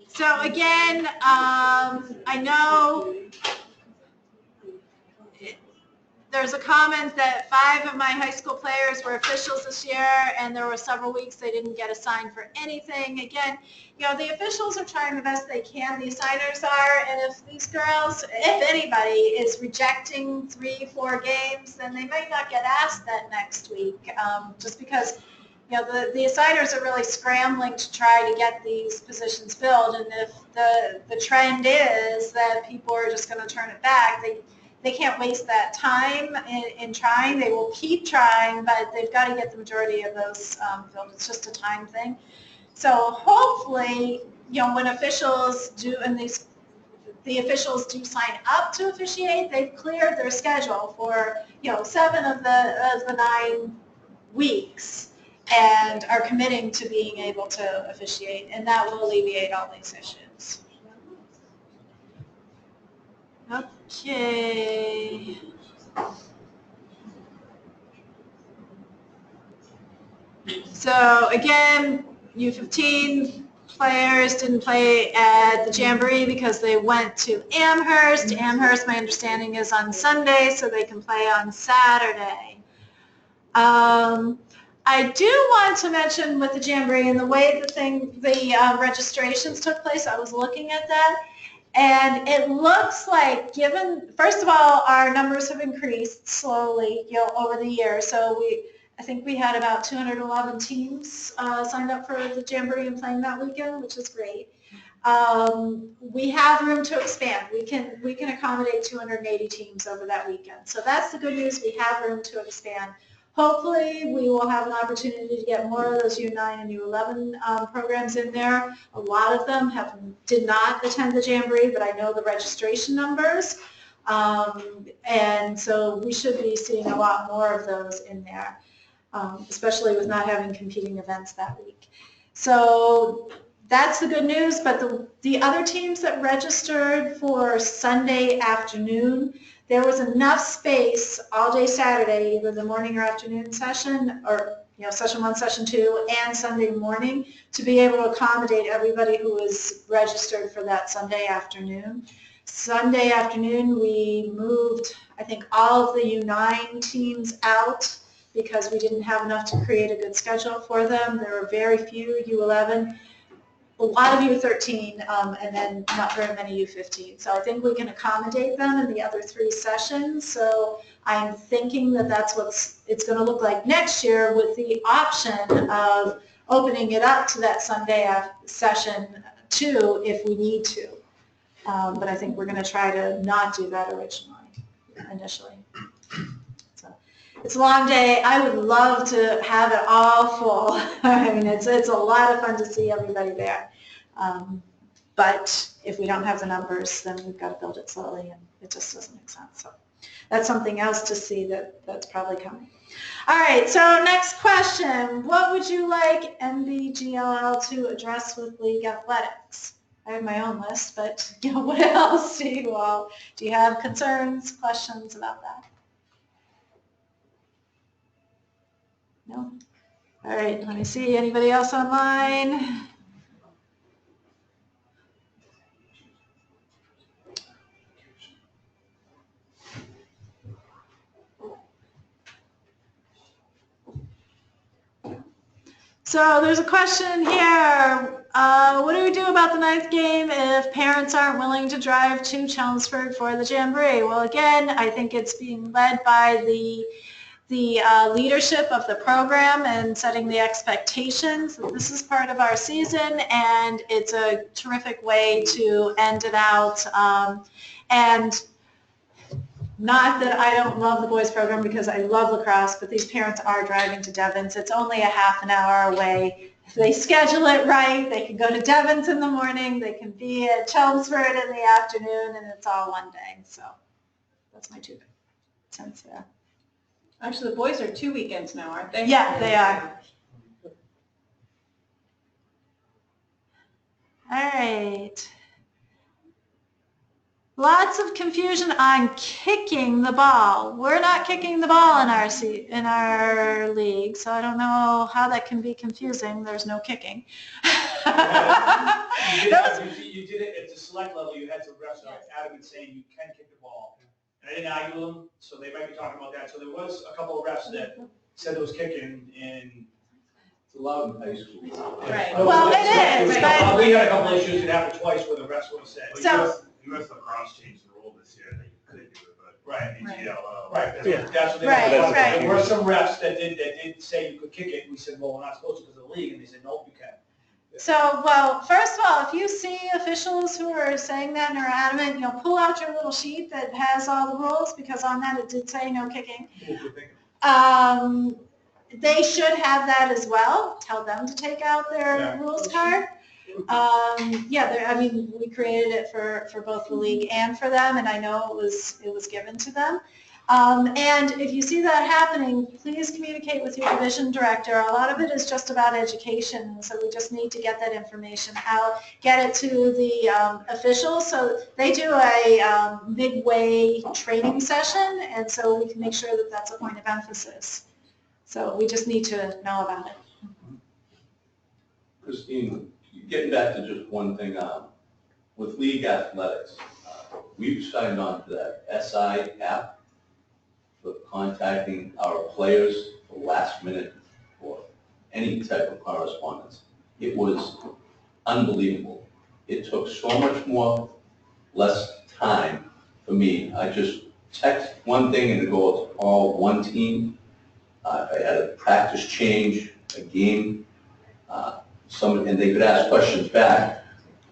So again, I know there's a comment that 5 of my high school players were officials this year, and there were several weeks they didn't get assigned for anything. Again, the officials are trying the best they can, the assigners are, and if these girls, if anybody, is rejecting 3-4 games, then they might not get asked that next week, just because the assigners are really scrambling to try to get these positions filled, and if the trend is that people are just going to turn it back, they can't waste that time in trying. They will keep trying, but they've got to get the majority of those filled. It's just a time thing. So hopefully, when officials do, and the officials do sign up to officiate, they've cleared their schedule for 7 of the 9 weeks and are committing to being able to officiate, and that will alleviate all these issues. Okay. So again, U15 players didn't play at the Jamboree because they went to Amherst. Amherst, my understanding, is on Sunday, so they can play on Saturday. I do want to mention with the Jamboree and the way the registrations took place, I was looking at that, and it looks like, first of all, our numbers have increased slowly, over the year. So I think we had about 211 teams signed up for the Jamboree and playing that weekend, which is great. We have room to expand. We can accommodate 280 teams over that weekend. So that's the good news. We have room to expand. Hopefully, we will have an opportunity to get more of those U9 and U11 programs in there. A lot of them did not attend the Jamboree, but I know the registration numbers. And so we should be seeing a lot more of those in there, especially with not having competing events that week. So that's the good news, but the other teams that registered for Sunday afternoon, there was enough space all day Saturday, either the morning or afternoon session, or session 1, session 2, and Sunday morning, to be able to accommodate everybody who was registered for that Sunday afternoon. Sunday afternoon, we moved, I think, all of the U9 teams out because we didn't have enough to create a good schedule for them. There were very few U11. A lot of U13, and then not very many U15. So I think we can accommodate them in the other 3 sessions. So I'm thinking that that's what it's going to look like next year, with the option of opening it up to that Sunday session 2 if we need to. But I think we're going to try to not do that initially. So it's a long day. I would love to have it all full. I mean, it's a lot of fun to see everybody there. But if we don't have the numbers, then we've got to build it slowly, and it just doesn't make sense. So that's something else to see that's probably coming. All right, so next question. What would you like MBGLL to address with league athletics? I have my own list, but what else do you have concerns, questions about that? No? All right, let me see. Anybody else online? So there's a question here. What do we do about the 9th game if parents aren't willing to drive to Chelmsford for the Jamboree? Well, again, I think it's being led by the leadership of the program and setting the expectations that this is part of our season, and it's a terrific way to end it out. And not that I don't love the boys program, because I love lacrosse, but these parents are driving to Devens. It's only a half an hour away. If they schedule it right, they can go to Devens in the morning, they can be at Chelmsford in the afternoon, and it's all one day. So that's my 2 cents there. Actually, the boys are 2 weekends now, aren't they? Yeah, they are. All right. Lots of confusion on kicking the ball. We're not kicking the ball in our league, so I don't know how that can be confusing. There's no kicking. You did it at the select level. You had to rest on adamant saying you can kick the ball, And I didn't argue with them, so they might be talking about that. So there was a couple of refs that said it was kicking and. It's allowed in high school. Right. Well, it is, but- We had a couple issues, it happened twice where the refs would have said. So- US lacrosse changed the rule this year that you could do it, but Right. MBGLL. Right, Yeah. that's what they. Right, wanted. right. There were some refs that did say you could kick it, and we said, well, we're not supposed to because of the league, and they said, nope, you can. So, well, first of all, if you see officials who are saying that and are adamant, pull out your little sheet that has all the rules, because on that it did say no kicking. They should have that as well. Tell them to take out their Yeah. rules card. We created it for both the league and for them, and I know it was given to them. And if you see that happening, please communicate with your division director. A lot of it is just about education, so we just need to get that information out, get it to the officials. So they do a midway training session, and so we can make sure that that's a point of emphasis. So we just need to know about it. Christine, getting back to just one thing, with league athletics, we've signed on to that SI app for contacting our players for last minute or any type of correspondence. It was unbelievable. It took so much less time for me. I just text one thing and it goes all one team. I had a practice change, a game, and they could ask questions back,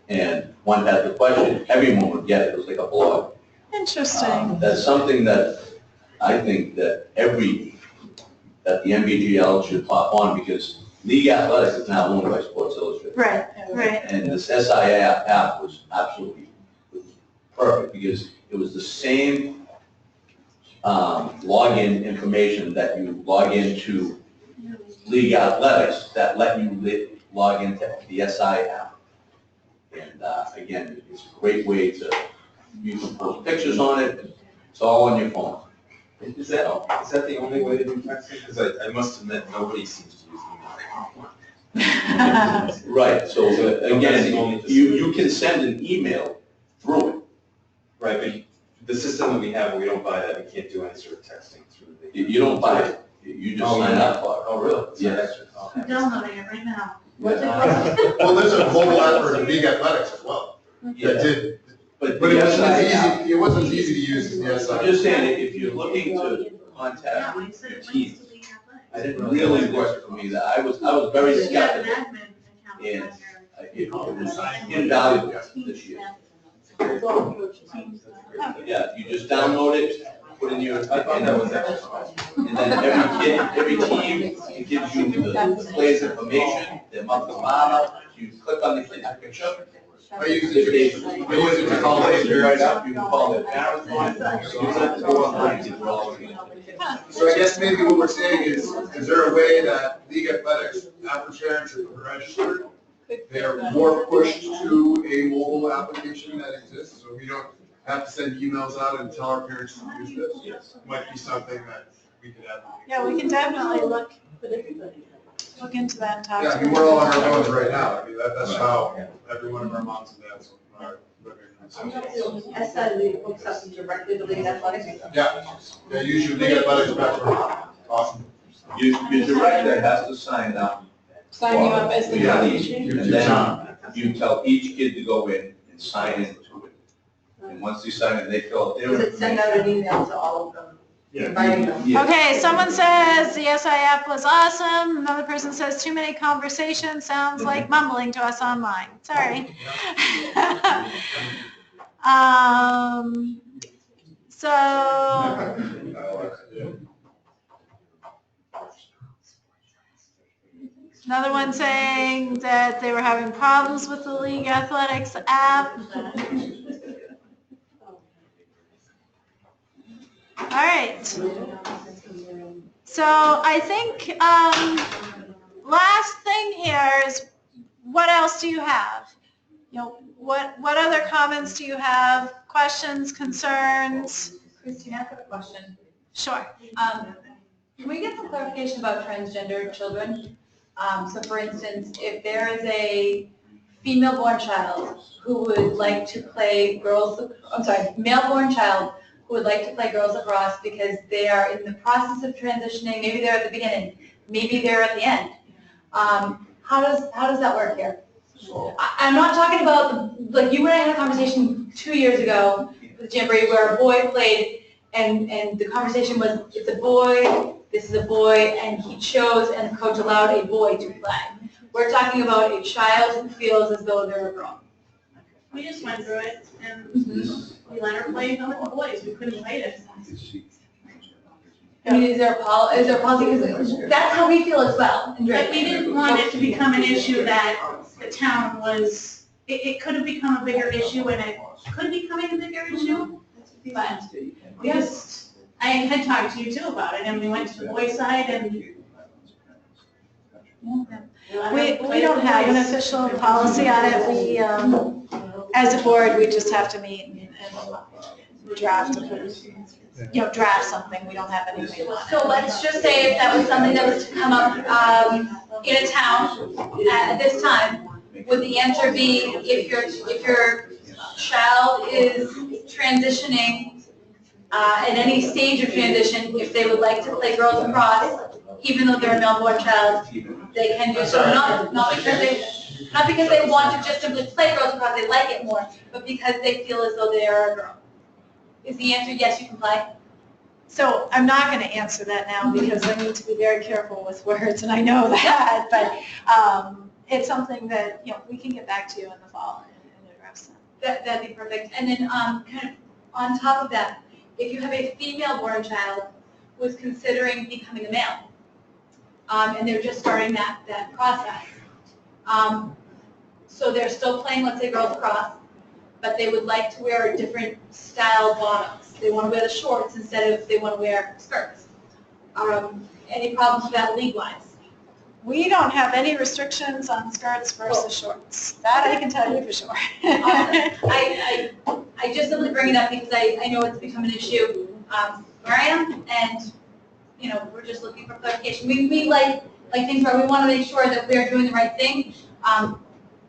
and one had the question, everyone would get it. It was like a blog. Interesting. That's something that I think that the MBGL should pop on, because league athletics is now owned by Sports Illustrated. Right, right. And this SI app was absolutely perfect, because it was the same login information that you log into league athletics that let you log into the SI app. And again, it's a great way to, you can post pictures on it, it's all on your phone. Is that the only way to do texting? Because I must admit, nobody seems to use email. Right, so again, you can send an email through it. Right, but the system that we have, we don't buy that, we can't do any sort of texting through the. You don't buy it, you just sign up for it. Oh, really? Yes. I'm downloading it right now. Well, there's a mobile app for the league athletics as well. Yeah. That did, But but it the wasn't SI as app, easy, it wasn't as easy to use as the SI. I'm just saying, if you're looking to contact your team, it really worked for me. That I was very skeptical, and it was invaluable this year. Yeah, you just download it, put in your, I thought that was actually fun. and then every team, it gives you the player's information, their month of model, you click on the kid's picture. I use it to call it it. right up, you can call their parents on it, use it, go online, it's all in it. So I guess maybe what we're saying is there a way that league athletics, after parents are registered, they are more pushed to a mobile application that exists, so we don't have to send emails out and tell our parents to use this? Yes. Might be something that we could advocate. Yeah, we can definitely look into that and talk Yeah, to I mean, them. we're all on our phones right now, I mean, that's how every one of our moms and dads are living. SI League hooks up directly to League Athletics? Yeah, use your league athletics platform, awesome. Your director has to sign up. Sign you up as the for your coach. league, and then you tell each kid to go in and sign into it. And once they sign in, they fill out their Does it send out an email to all of them, inviting them? Yeah. Okay, someone says the SI app was awesome. Another person says too many conversations, sounds like mumbling to us online. Sorry. So, another one saying that they were having problems with the League Athletics app. All right. So I think last thing here is, what else do you have? What other comments do you have? Questions, concerns? Christine, I have a question. Sure. Can we get some clarification about transgender children? So for instance, if there is a female-born child who would like to play male-born child who would like to play girls lacrosse because they are in the process of transitioning, maybe they're at the beginning, maybe they're at the end. How does that work here? I'm not talking about, like, you and I had a conversation 2 years ago with Jamboree where a boy played and the conversation was, it's a boy, this is a boy, and he chose and the coach allowed a boy to play. We're talking about a child who feels as though they're a girl. We just went through it, and we let her play with the boys, we couldn't play it. I mean, is there a policy, because that's how we feel as well. in But Drayton. we didn't want it to become an issue that the town was, it could have become a bigger issue, and it could be becoming a bigger issue. But we just, I had talked to you too about it, and we went to the boys' side, and We don't have an official policy on it. We, as a board, we just have to meet and draft, draft something. We don't have anything on it. So let's just say if that was something that was to come up in a town at this time, would the answer be if your child is transitioning at any stage of transition, if they would like to play girls lacrosse, even though they're a male-born child, they can do so, not because they want to just simply play girls lacrosse, they like it more, but because they feel as though they are a girl. Is the answer yes, you can play? So I'm not going to answer that now because I need to be very careful with words, and I know that, but it's something that, we can get back to you in the fall and address that. That'd be perfect. And then kind of on top of that, if you have a female-born child who is considering becoming a male, and they're just starting that process, so they're still playing, let's say, girls lacrosse, but they would like to wear a different style bottoms. They want to wear the shorts instead of they want to wear skirts. Any problems with that league-wise? We don't have any restrictions on skirts versus shorts. That I can tell you for sure. Awesome. I just simply bring it up because I know it's become an issue where I am, and we're just looking for clarification. We like things where we want to make sure that we're doing the right thing.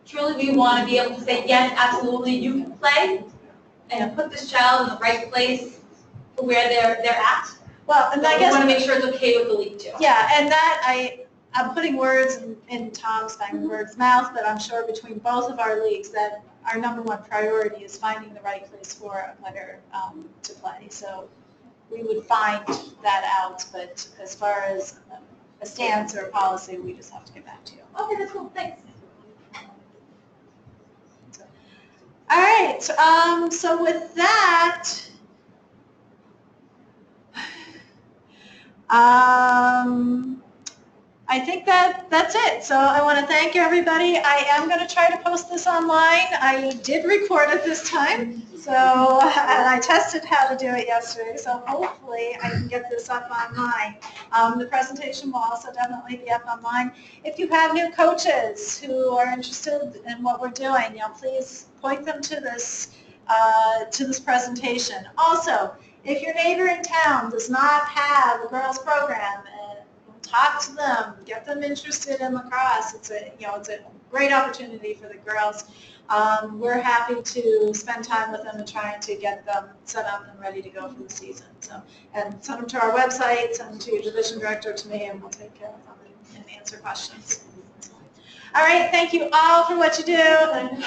Truly, we want to be able to say, yes, absolutely, you can play, and put this child in the right place for where they're at. Well, and I But we guess want to make sure it's okay with the league too. yeah, and that I'm putting words in Tom's Feinberg's mouth, but I'm sure between both of our leagues that our number one priority is finding the right place for a player to play. So we would find that out, but as far as a stance or a policy, we just have to get back to you. Okay, that's cool. Thanks. All right, so with that, I think that's it. So I want to thank everybody. I am going to try to post this online. I did record it this time, and I tested how to do it yesterday, so hopefully I can get this up online. The presentation will also definitely be up online. If you have new coaches who are interested in what we're doing, please point them to this presentation. Also, if your neighboring town does not have a girls program, talk to them, get them interested in lacrosse. It's a great opportunity for the girls. We're happy to spend time with them and trying to get them set up and ready to go for the season. And send them to our website, send them to your division director, to me, and we'll take care of them and answer questions. All right, thank you all for what you do. Thank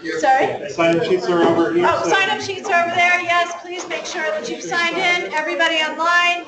you. Sorry? Sign-up sheets are over here. Oh, sign-up sheets are over there. Yes, please make sure that you've signed in. Everybody online